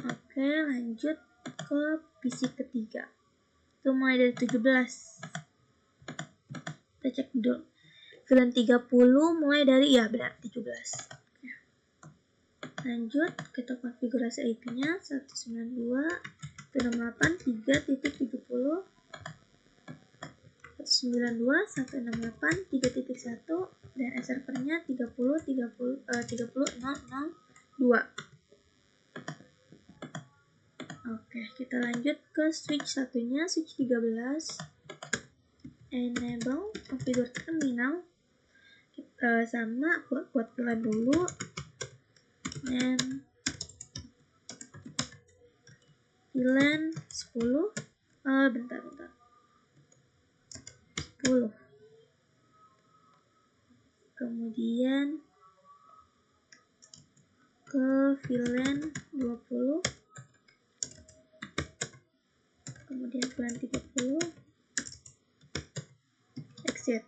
Oke, lanjut ke PC ketiga. Itu mulai dari 17. Kita cek dulu. VLAN 30 mulai dari, ya benar, 17. Lanjut, kita konfigurasi IP-nya 192.168.3.70 192.168.3.1 dan servernya 30.0.0.2. Oke, kita lanjut ke switch satunya, switch 13. Enable configure terminal. Sama buat VLAN dulu. Dan VLAN 10. Bentar. 10. Kemudian ke VLAN 20. Kemudian VLAN 30. Exit.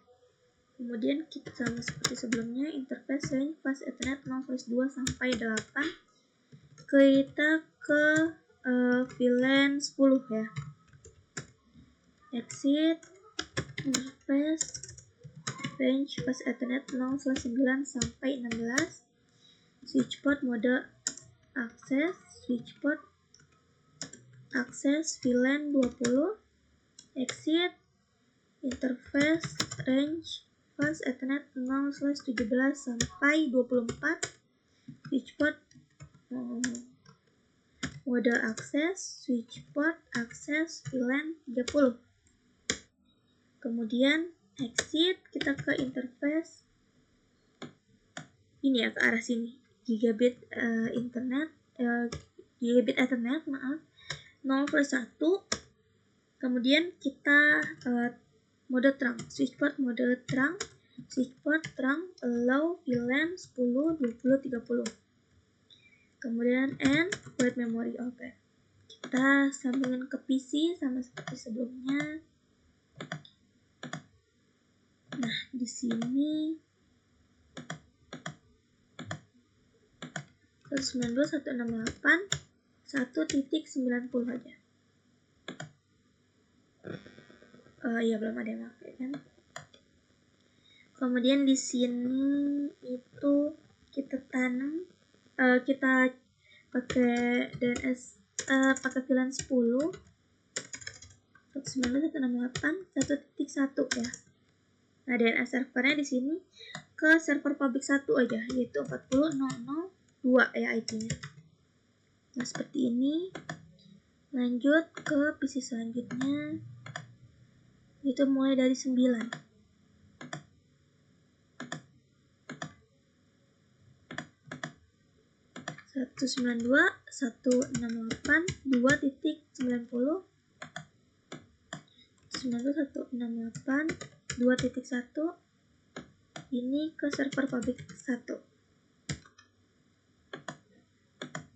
Kemudian kita sama seperti sebelumnya, interface range pas Ethernet 0/2 sampai 8. Kita ke VLAN 10 ya. Exit. Interface range pas Ethernet 0/9 sampai 16. Switch port mode akses, switch port akses VLAN 20. Exit. Interface range pas Ethernet 0/17 sampai 24. Switch port mode akses, switch port akses VLAN 30. Kemudian exit, kita ke interface ini ya, ke arah sini, gigabit gigabit Ethernet 0/1. Kemudian kita mode terang, switch port mode terang, switch port terang allow VLAN 10, 20, 30. Kemudian and white memory. Oke. Kita sambungin ke PC sama seperti sebelumnya. Nah, di sini 192.168.1.1 1.90 aja. Iya, belum ada yang pakai kan. Kemudian di sini itu kita tanam, kita pakai DNS, pakai VLAN 10 192.168.1.1 ya. Nah, DNS servernya di sini ke server public 1 aja, yaitu 40.0.0.2 ya IP-nya. Nah, seperti ini. Lanjut ke PC selanjutnya, itu mulai dari 9. Satu 192.168.2.1 ini ke server public 1.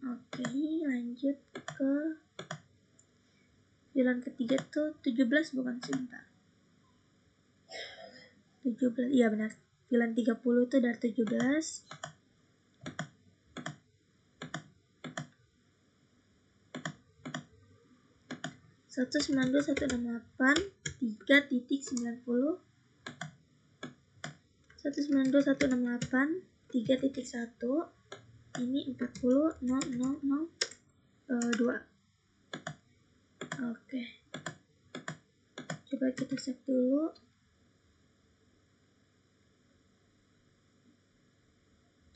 Oke, lanjut ke VLAN ketiga tuh 17, bukan, sebentar. 17, iya benar. VLAN 30 itu dari 17. Satu 192.168.3.90 192.168.3.1 ini 40.0.0.2. Oke, coba kita save dulu.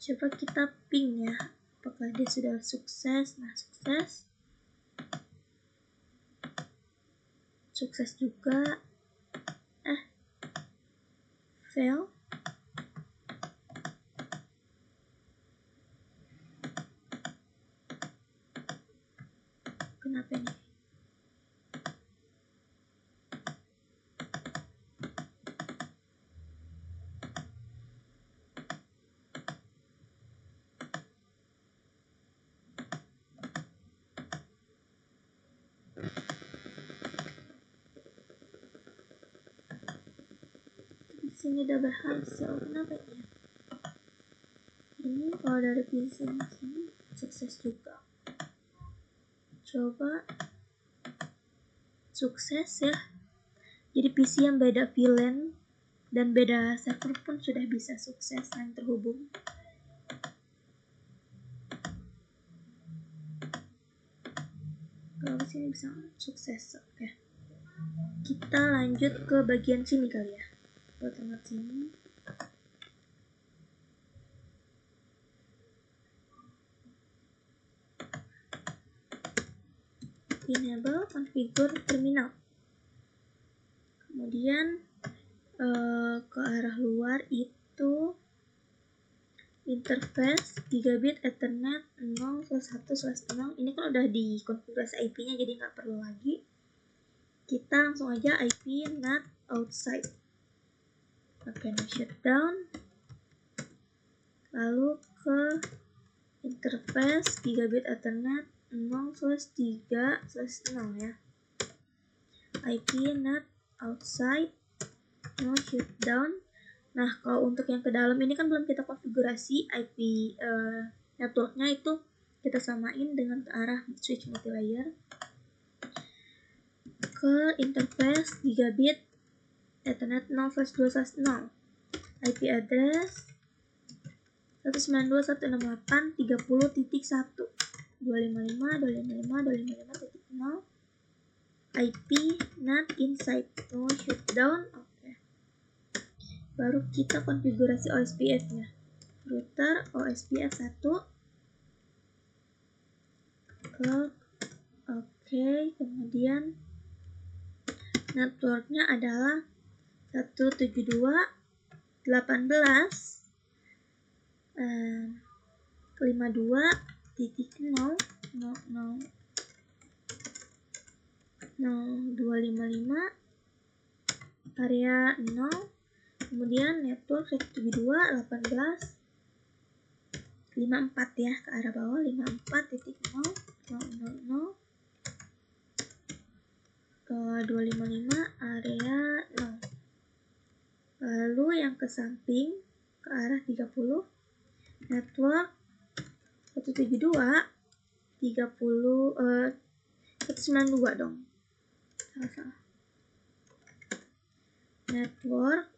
Coba kita ping ya, apakah dia sudah sukses. Nah, sukses juga. Fail. Kenapa ini? Di sini udah berhasil. Kenapa ini? Ini kalau dari PC sini sukses juga. Coba sukses ya. Jadi PC yang beda VLAN dan beda server pun sudah bisa sukses yang terhubung. Kalau di sini bisa sukses. Oke. Kita lanjut ke bagian sini kali ya. Buat tempat sini. Enable configure terminal. Kemudian ke arah luar itu interface gigabit ethernet 0/1/0. Ini kan udah di konfigurasi IP-nya, jadi nggak perlu lagi. Kita langsung aja IP NAT outside. Oke, nah shutdown. Lalu ke interface gigabit ethernet 0/3/0 ya. IP NAT outside, no shutdown. Nah, kalau untuk yang ke dalam ini kan belum kita konfigurasi IP networknya, itu kita samain dengan ke arah switch multilayer. Ke interface gigabit ethernet 0/2/0. IP address 192.168.30.1 255.255.255.0. IP NAT inside, no shutdown. Oke. Baru kita konfigurasi OSPF-nya. Router OSPF 1. Oke, kemudian networknya adalah 172.18.0.0.0.255 area 0. Kemudian network 172.18.54 ya, ke arah bawah 54.0.0.0 255 area 0. Lalu yang ke samping ke arah 30 network 172 192 dong. Salah. Network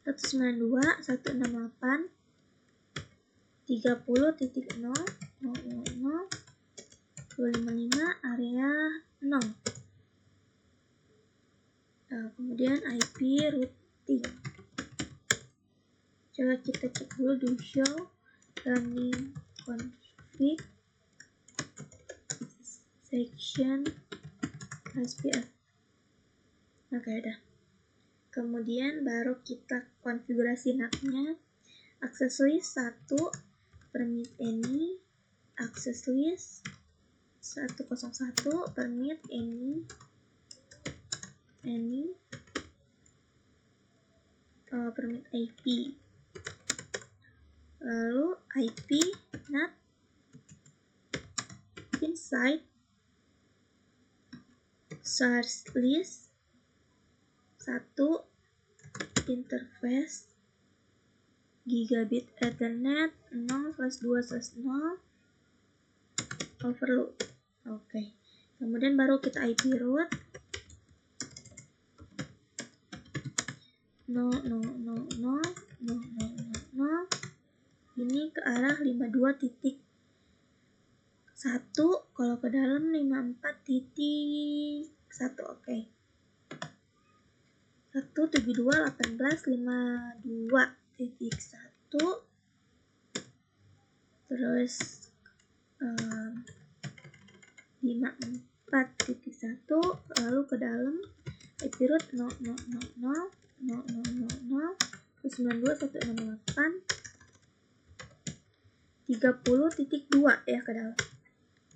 192.168.30.0.0.0.255 area 0. Kemudian IP routing. Coba kita cek dulu do show running config section SPF. Oke, udah. Kemudian baru kita konfigurasi NAT-nya. Access list 1 permit any, access list 101 permit any permit IP. Lalu IP NAT inside source list 1 interface gigabit ethernet 0/2/0 overload. Oke. Kemudian baru kita IP route 0.0.0.0.0.0 ini ke arah 52.1, kalau ke dalam 54.1. Oke. 172.18.52.1 terus 54.1 lalu ke dalam IP root 0.0.0.0.0.198.30.2 ya ke dalam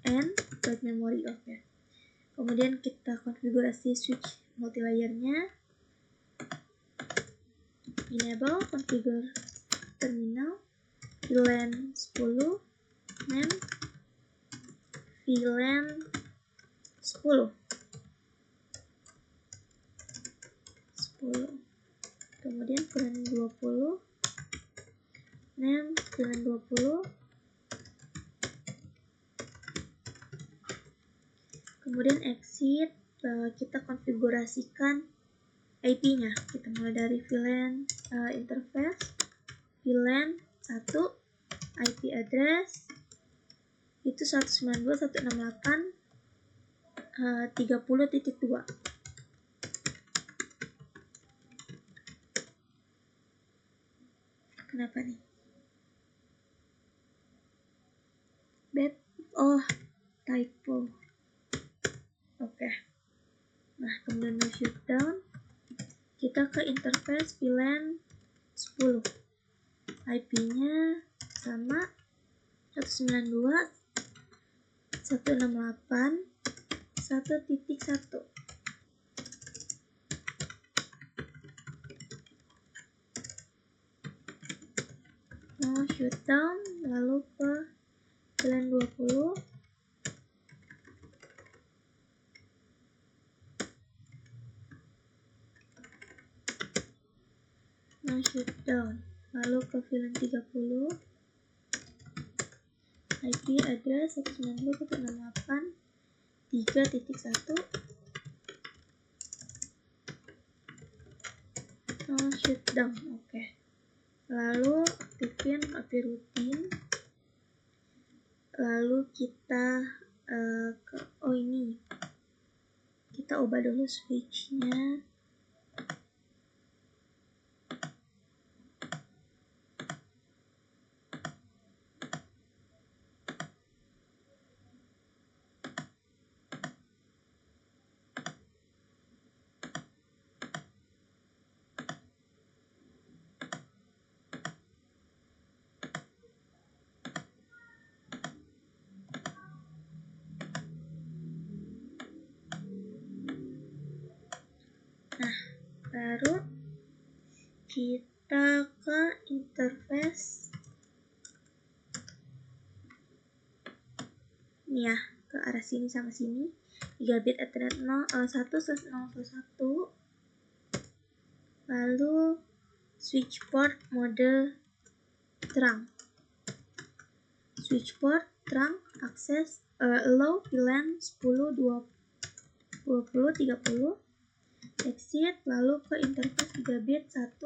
and write memory. Oke. Kemudian kita konfigurasi switch multilayernya. Enable configure terminal VLAN 10 name VLAN 10. Kemudian VLAN 20 name VLAN 20. Kemudian exit, kita konfigurasikan IP-nya. Kita mulai dari VLAN interface VLAN 1 IP address itu 192.168.30.2. Kenapa nih? Typo. Oke. Nah, kemudian mau shutdown, kita ke interface VLAN 10. IP-nya sama 192.168.1.1. Mau shutdown, lalu ke VLAN 20. Mau shutdown, lalu ke VLAN 30. IP address 192.168.3.1. Mau shutdown. Oke. Lalu aktifin IP routing. Lalu kita ini kita ubah dulu switch-nya. Nah, baru kita ke interface nih ya, ke arah sini sama sini, gigabit ethernet 1/0/1. Lalu switch port mode terang, switch port trunk akses allow VLAN 10 20 30 exit, lalu ke interface gigabit 10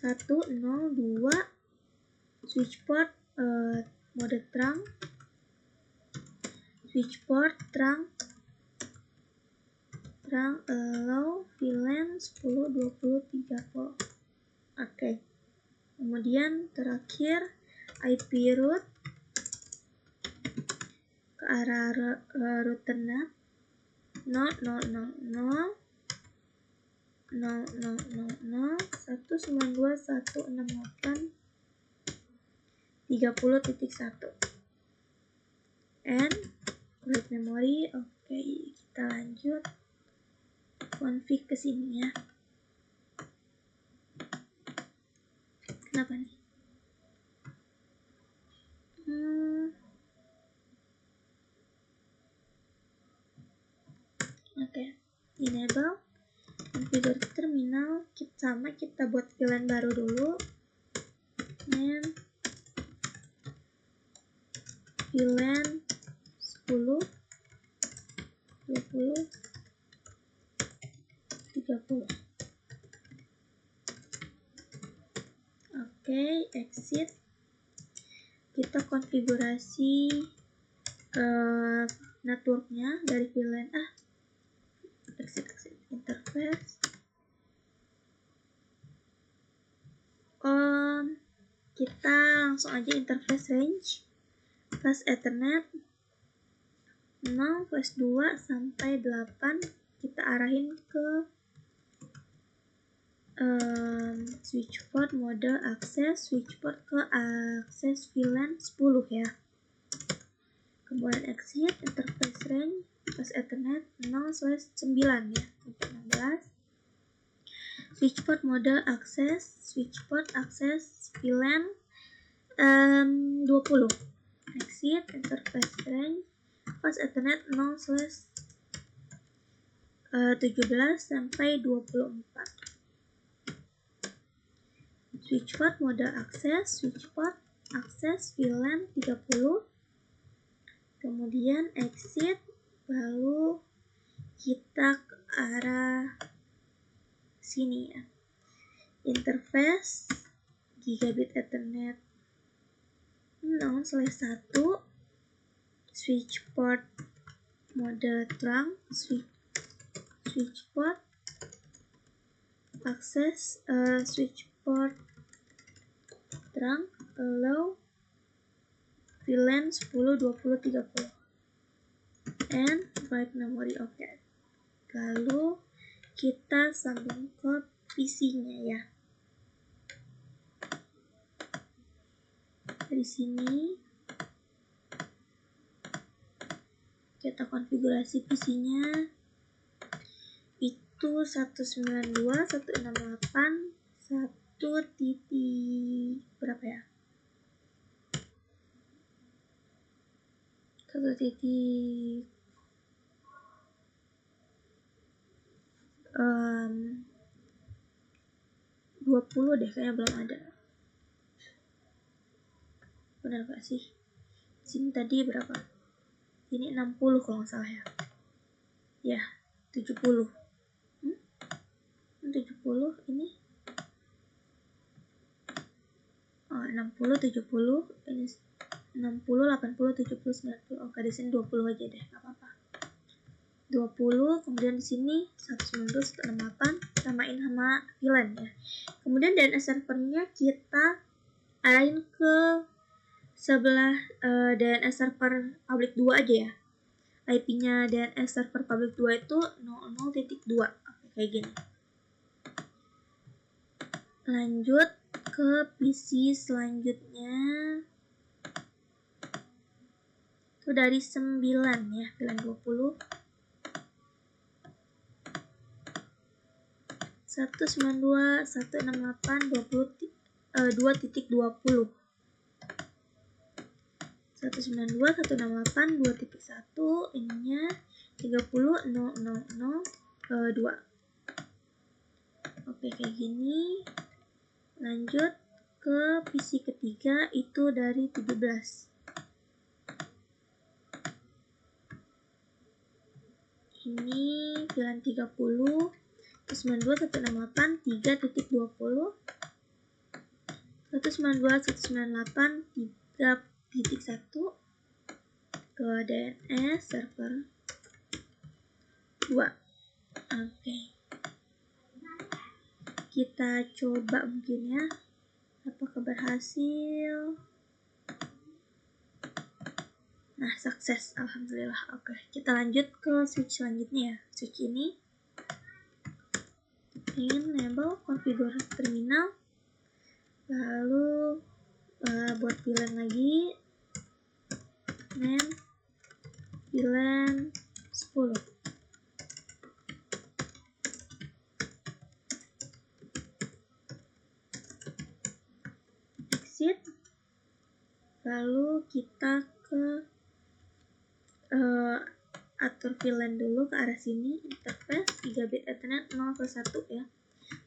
2 switch port mode trunk switch port trunk allow VLAN 10 20 30. Oke. Kemudian terakhir IP route ke arah router NAT 0.0.0.192.168.30.1 and write memory. Oke, kita lanjut config ke sini ya. Kenapa nih? Oke, enable configure terminal. Kita buat VLAN baru dulu. And VLAN 10 20 30. Oke, exit. Kita konfigurasi networknya dari VLAN. Exit interface. Kita langsung aja interface range plus Ethernet 0 plus 2 sampai 8 kita arahin ke switch port mode akses, switch port ke akses VLAN 10 ya. Kemudian exit interface range plus Ethernet 0/9 ya sampai 16. Switch port mode akses, switch port akses VLAN 20. Exit interface range plus Ethernet 0/17 sampai 24. Switch port mode akses, switch port akses VLAN 30. Kemudian exit, lalu kita ke arah sini ya. Interface gigabit Ethernet 0/1, switch port mode trunk, switch port akses, switch port trunk allow VLAN 10 20 30 and write memory. Oke. Lalu kita sambung ke PC-nya ya. Dari sini kita konfigurasi PC-nya itu 192.168 berapa ya? 20 deh, kayaknya belum ada. Benar gak sih? Sini tadi berapa? Ini 60 kalau nggak salah ya. Ya, 70. 70 ini. 60 70 ini 60 80 70 90. Oke, di sini 20 aja deh, enggak apa-apa. 20, kemudian di sini 192.168 samain sama VLAN ya. Kemudian DNS servernya kita arahin ke sebelah DNS server public 2 aja ya. IP-nya DNS server public 2 itu 00.2. Oke, kayak gini. Lanjut ke PC selanjutnya. Itu dari 9 ya, VLAN 20. 192.168.2.20. 192.168.2.1 ininya 30.0.0.2. Oke, kayak gini. Lanjut ke PC ketiga itu dari 17. ini VLAN 30 192.168.3.20 192.198.3.1 ke DNS server 2. Oke. Kita coba mungkin ya. Apakah berhasil? Nah, sukses. Alhamdulillah. Oke. Kita lanjut ke switch selanjutnya ya. Switch ini enable configure terminal. Lalu buat VLAN lagi. VLAN 10. Exit. Lalu kita ke atur VLAN dulu ke arah sini. Interface 3 bit Ethernet 0 ke 1 ya.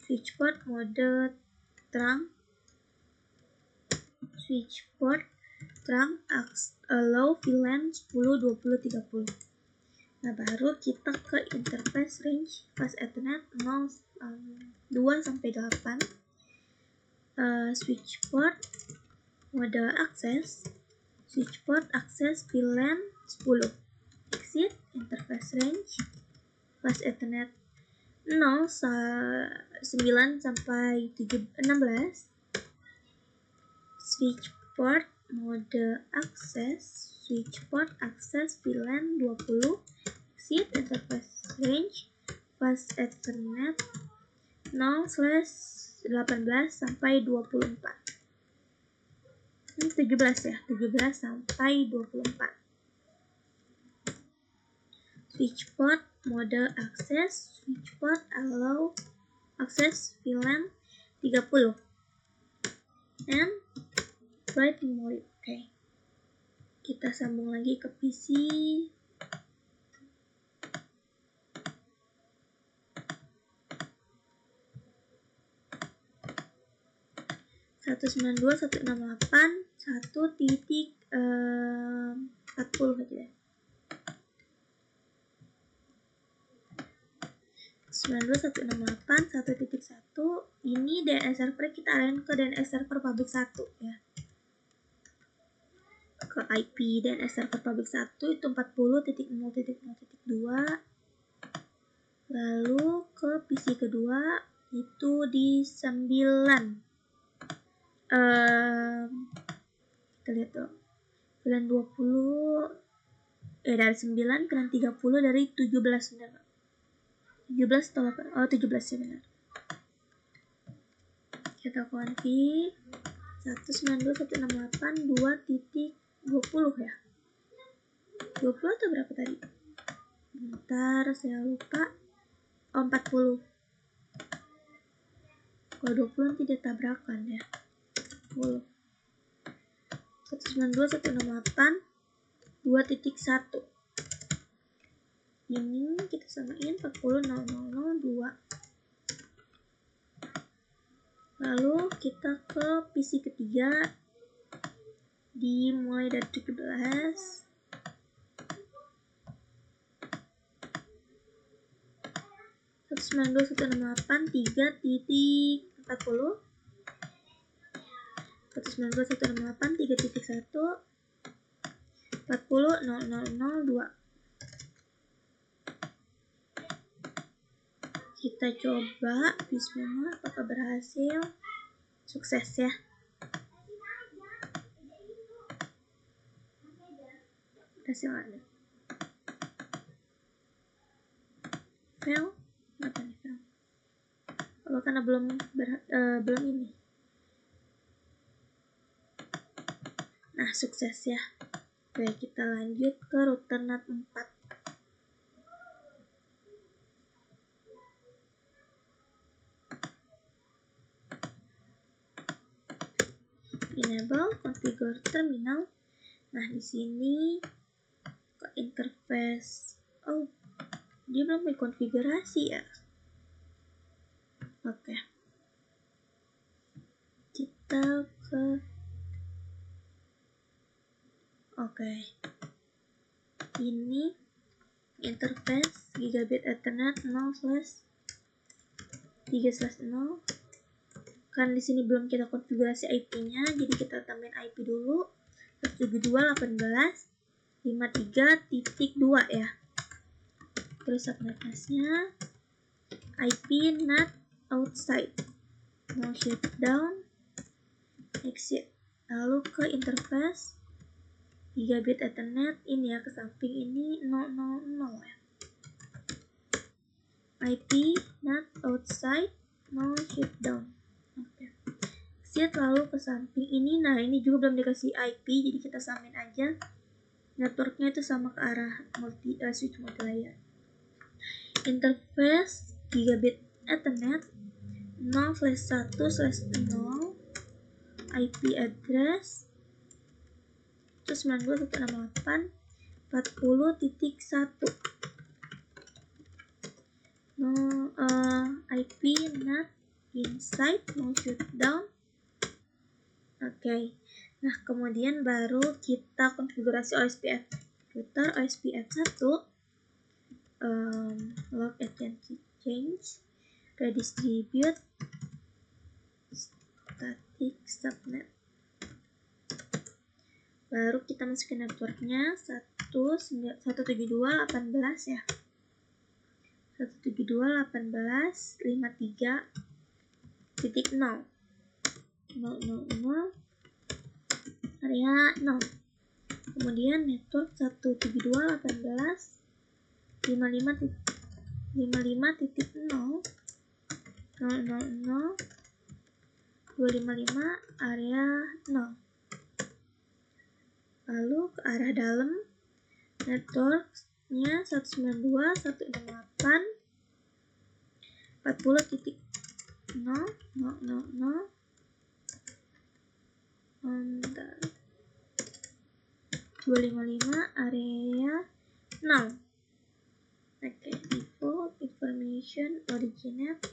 Switch port mode terang. Switch port terang allow VLAN 10, 20, 30. Nah, baru kita ke interface range fast Ethernet 2 sampai 8. Switch port mode akses. Switch port akses VLAN 10. Exit interface range fast Ethernet 9 sampai 16. Switch port mode akses. Switch port akses VLAN 20. Exit interface range fast Ethernet 0/18 sampai 24. Ini 17 ya, 17 sampai 24. Switch port mode akses. Switch port allow akses VLAN 30. And writing mode. Oke. Kita sambung lagi ke PC. Satu 192.168.1.40 aja ya. 192.168.1.1 ini DNS server kita arahin ke DNS server public 1 ya. Ke IP DNS server public 1 itu 40.0.0.2. Lalu ke PC kedua itu di 9. Kita lihat tuh. VLAN 20 dari 9, VLAN 30 dari 17 benar. 17 atau 8? Oh, 17 ya benar. Kita config 192.168.2.20 ya. 20 atau berapa tadi? Bentar, saya lupa. Oh, 40. Kalau 20 nanti dia tabrakan ya. 10. 192.168.2.1. Ini kita samain 40.0.0.2. Lalu kita ke PC ketiga dimulai dari 17. Satu 192.168.3.40. 192.168.3.1 40.0.0.2. Kita coba bismillah apakah berhasil. Sukses ya. Berhasil ada. Fail? Apa nih fail? Apa karena belum ini. Nah, sukses ya. Oke, kita lanjut ke router NAT 4. Enable configure terminal. Nah, di sini ke interface. Oh, dia belum konfigurasi ya. Oke. Kita ke Oke. Ini interface gigabit Ethernet 0/3/0. Kan di sini belum kita konfigurasi IP-nya, jadi kita tambahin IP dulu 172.18.53.2 ya. Terus subnetnya IP NAT outside, no shutdown, exit. Lalu ke interface gigabit Ethernet ini ya, ke samping ini 000 ya. IP NAT outside, no shutdown. Oke. Exit, lalu ke samping ini. Nah, ini juga belum dikasih IP, jadi kita samain aja. Networknya itu sama ke arah switch multilayer. Interface gigabit Ethernet 0/1/0, IP address itu 92.168.40.1. IP NAT inside, no shutdown. Oke. Nah, kemudian baru kita konfigurasi OSPF router OSPF 1, log agency change, redistribute, static subnet. Baru kita masukin networknya 172.18 ya. 172.18.53.0 area 0. Kemudian network 172.18.55.0 area 0. Lalu ke arah dalam networknya 192.168.40.0 255 area 0. Oke, default information originate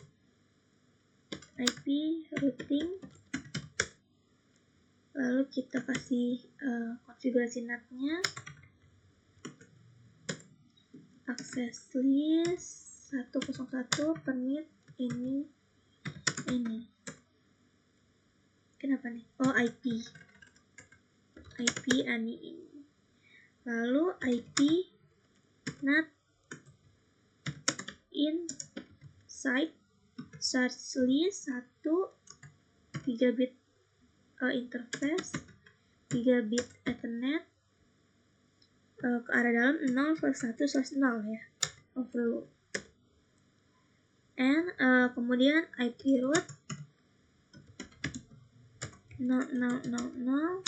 IP routing. Lalu kita kasih konfigurasi NAT-nya, access list 101 permit ini. Kenapa nih? Oh, IP ini. Lalu IP NAT inside source list 1 gigabit interface gigabit Ethernet ke arah dalam 0/1/0 ya, overload. And kemudian IP root 0.0.0.0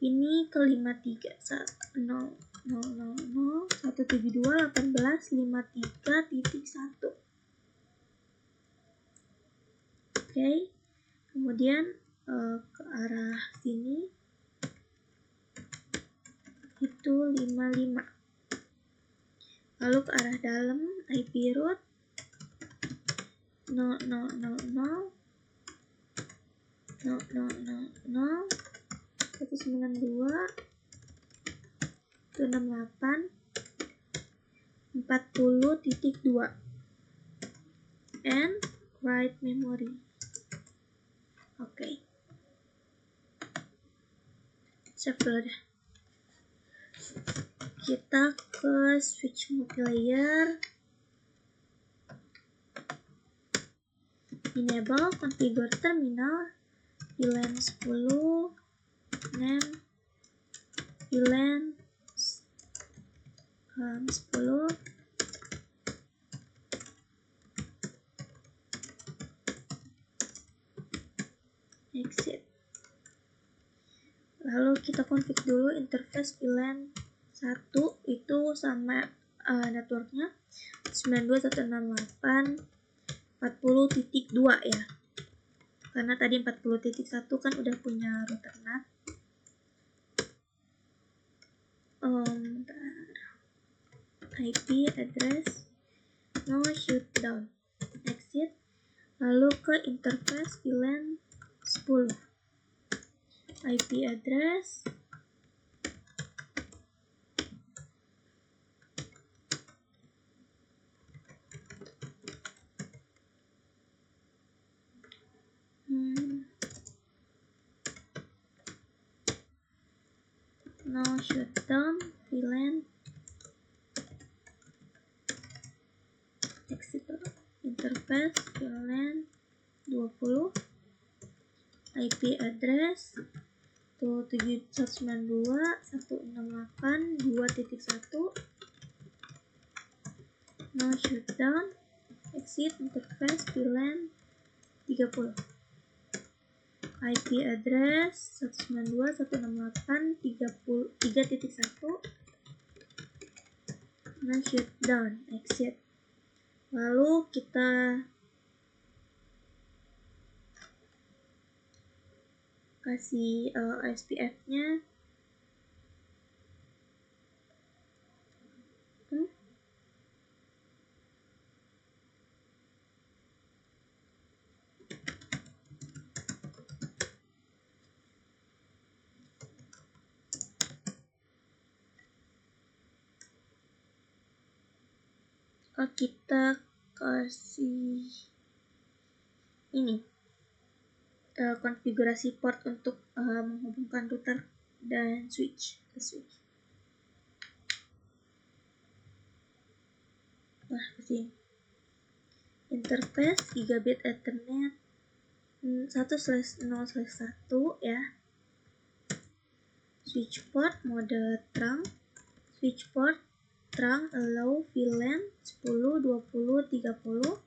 ini ke 53.172.18.53.1. Oke. Kemudian ke arah sini itu 55. Lalu ke arah dalam IP root 192.168.40.2 and write memory. Oke. Save dulu deh. Kita ke switch multilayer, enable configure terminal VLAN 10 name VLAN 10 exit. Lalu kita config dulu interface VLAN 1 itu sama networknya 92.168.40.2 ya, karena tadi 40.1 kan udah punya router NAT. IP address no shutdown, exit. Lalu ke interface VLAN 10 IP address shutdown VLAN exit interface VLAN 20 IP address tuh 192.168.2.1 no shutdown exit interface VLAN 30 IP address 192.168.3.1 no shutdown exit. Lalu kita kasih SPF-nya. Kita kasih ini konfigurasi port untuk menghubungkan router dan switch ke switch. Nah, kesini interface gigabit Ethernet 1/0/1 ya. Switch port mode terang, switch port terang allow VLAN 10, 20, 30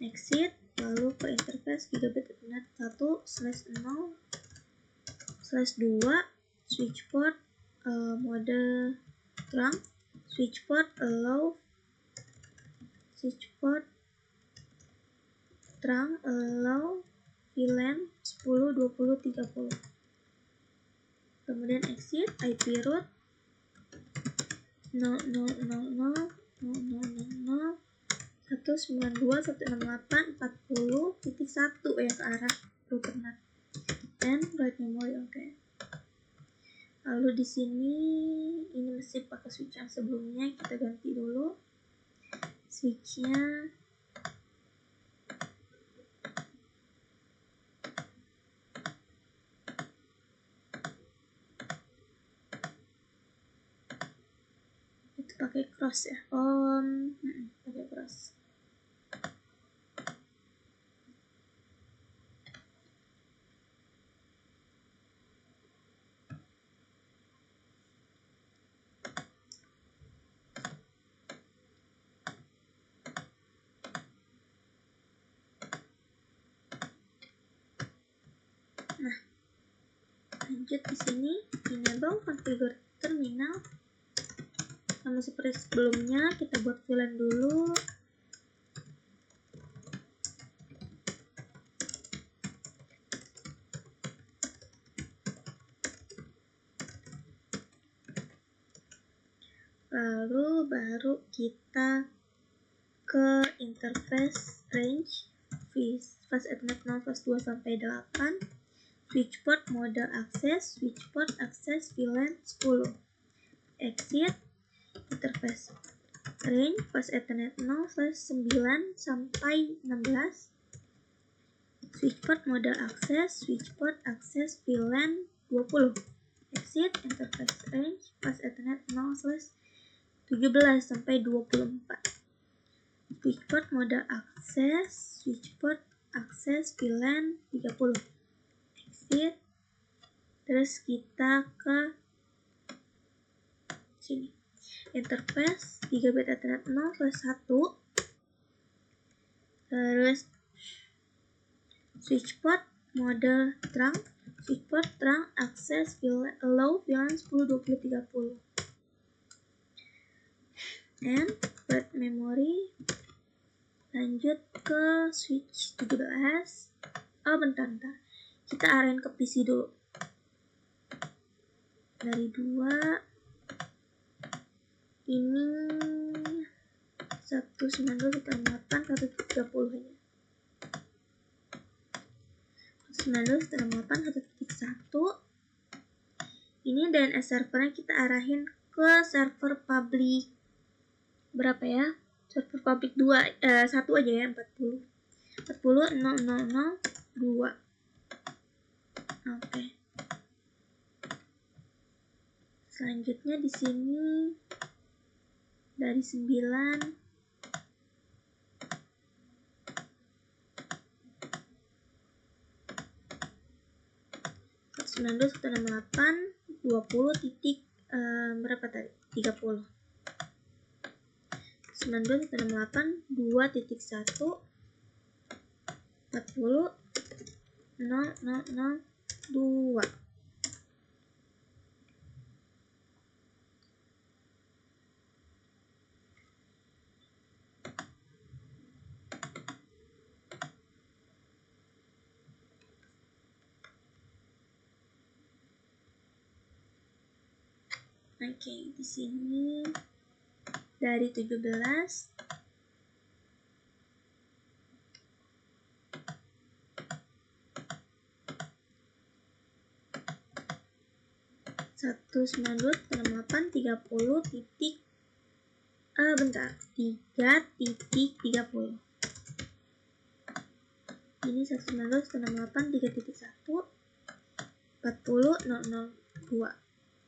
exit, lalu ke interface gigabit Ethernet 1/0/2 switch port mode terang, switch port allow VLAN 10, 20, 30. Kemudian exit IP root 0.0.0.192.168.40.1 ya ke arah routernet and write memory. Oke. Lalu di sini ini mesti pakai switch yang sebelumnya, kita ganti dulu switchnya. Itu pakai cross ya. Pakai cross. Nah, lanjut di sini enable configure terminal. Sama seperti sebelumnya, kita buat VLAN dulu. Lalu baru kita ke interface range fast Ethernet 0 fast 2 sampai 8 switch port mode akses, switch port akses VLAN 10 exit interface range fast Ethernet 0 fast 9 sampai 16 switch port mode akses, switch port akses VLAN 20 exit interface range fast Ethernet 0 fast 17 sampai 24 switch port mode akses, switch port akses VLAN 30 exit. Terus kita ke sini interface gigabit Ethernet 0 plus 1 terus switch port mode terang, switch port terang akses VLAN allow VLAN 10, 20, 30 and write memory. Lanjut ke switch 17. Bentar. Kita arahin ke PC dulu. Dari 2. Ini 192.168.130 aja. 192.168.130. Ini DNS servernya kita arahin ke server public berapa ya? Server public 1 aja ya, 40.0.0.2. Oke. Selanjutnya di sini dari 9 192.168 20 titik berapa tadi? 30. 192.168 2.1 40 0,002. Oke, di sini dari 17 192.168 30 titik bentar 3.30. Ini 192.168 3.1 40.002.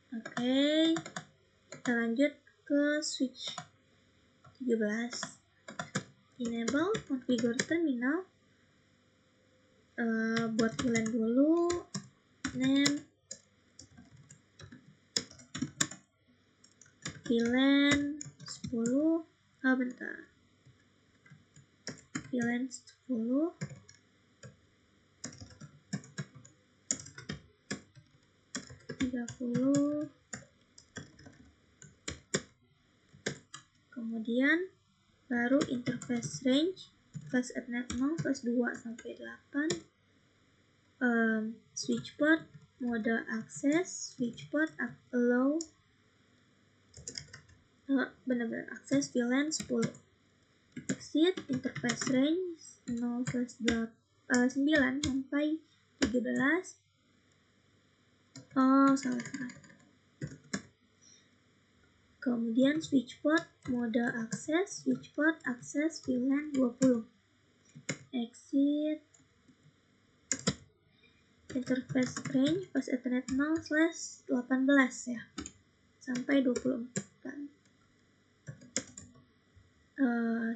Oke, kita lanjut ke switch 17. Enable configure terminal. Buat VLAN dulu, name VLAN 10. Bentar, VLAN 10 30. Kemudian baru interface range flash ethernet 0 flash 2 sampai 8. Switch port mode access, switch port allow benar-benar akses VLAN 10. Exit interface range 0 flash 9 sampai 17. Salah. Kemudian switch port mode akses, switch port akses VLAN 20. Exit interface range flash ethernet 0 slash 18 ya sampai 24.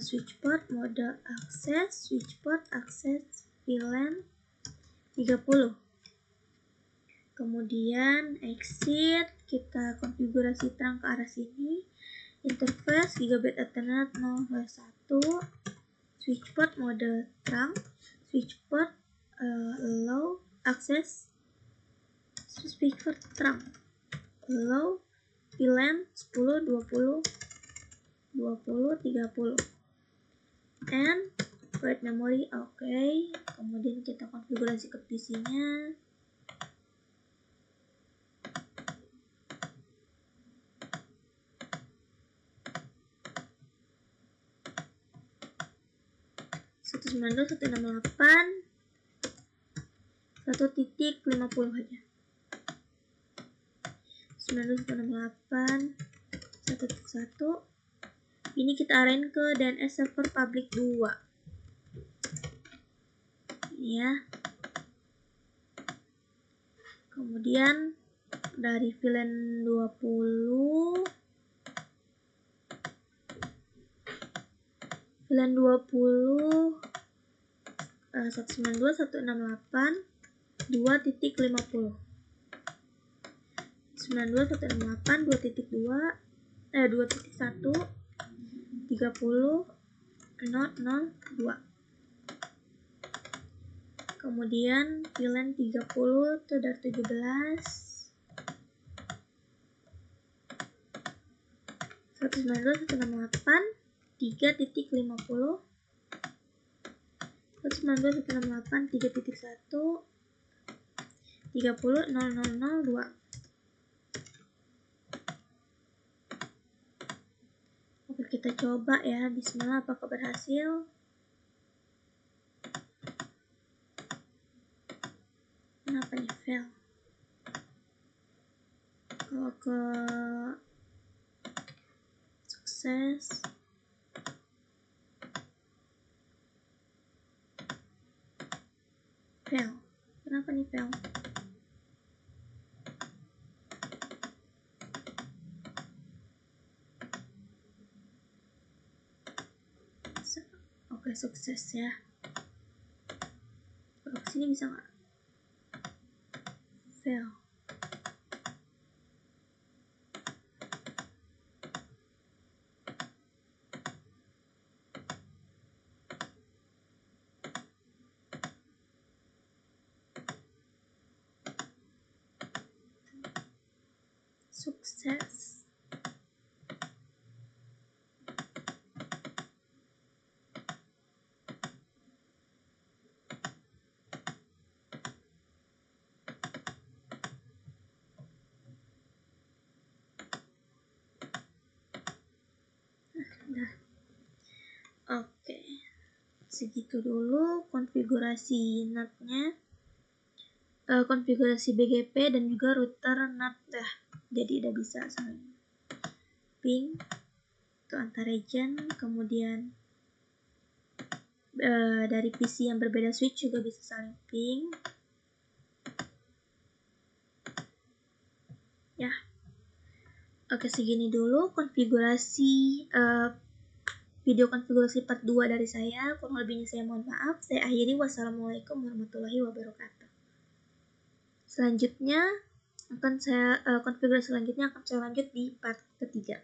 Switch port mode akses, switch port akses VLAN 30. Kemudian exit, kita konfigurasi terang ke arah sini. Interface gigabit ethernet 0/1. Switch port mode terang, switch port allow akses, switch port terang, allow VLAN 10 20 20 30 and write memory. Oke. Kemudian kita konfigurasi ke PC-nya. Sembilan 192.168 1.50 aja. 192.168 1.1. Ini kita arahin ke DNS server public 2. Ini ya. Kemudian dari VLAN 20 192.168 2.50 192.168 2.2 2.1 30.002. Kemudian VLAN 30 itu dari 17 192.168 3.50 192.168 3.1 30.002. Oke, kita coba ya. Bismillah, apakah berhasil? Kenapa nih fail? Kalau ke sukses, fail. Kenapa nih fail? Oke, sukses ya. Kalau kesini bisa nggak? Fail. Sukses. Nah, oke. Segitu dulu konfigurasi NAT-nya, konfigurasi BGP dan juga router NAT dah. Jadi udah bisa saling ping untuk antar region, kemudian dari PC yang berbeda switch juga bisa saling ping. Ya. Oke, segini dulu konfigurasi video konfigurasi part 2 dari saya. Kurang lebihnya saya mohon maaf. Saya akhiri. Wassalamualaikum warahmatullahi wabarakatuh. Selanjutnya konfigurasi selanjutnya akan saya lanjut di part ketiga.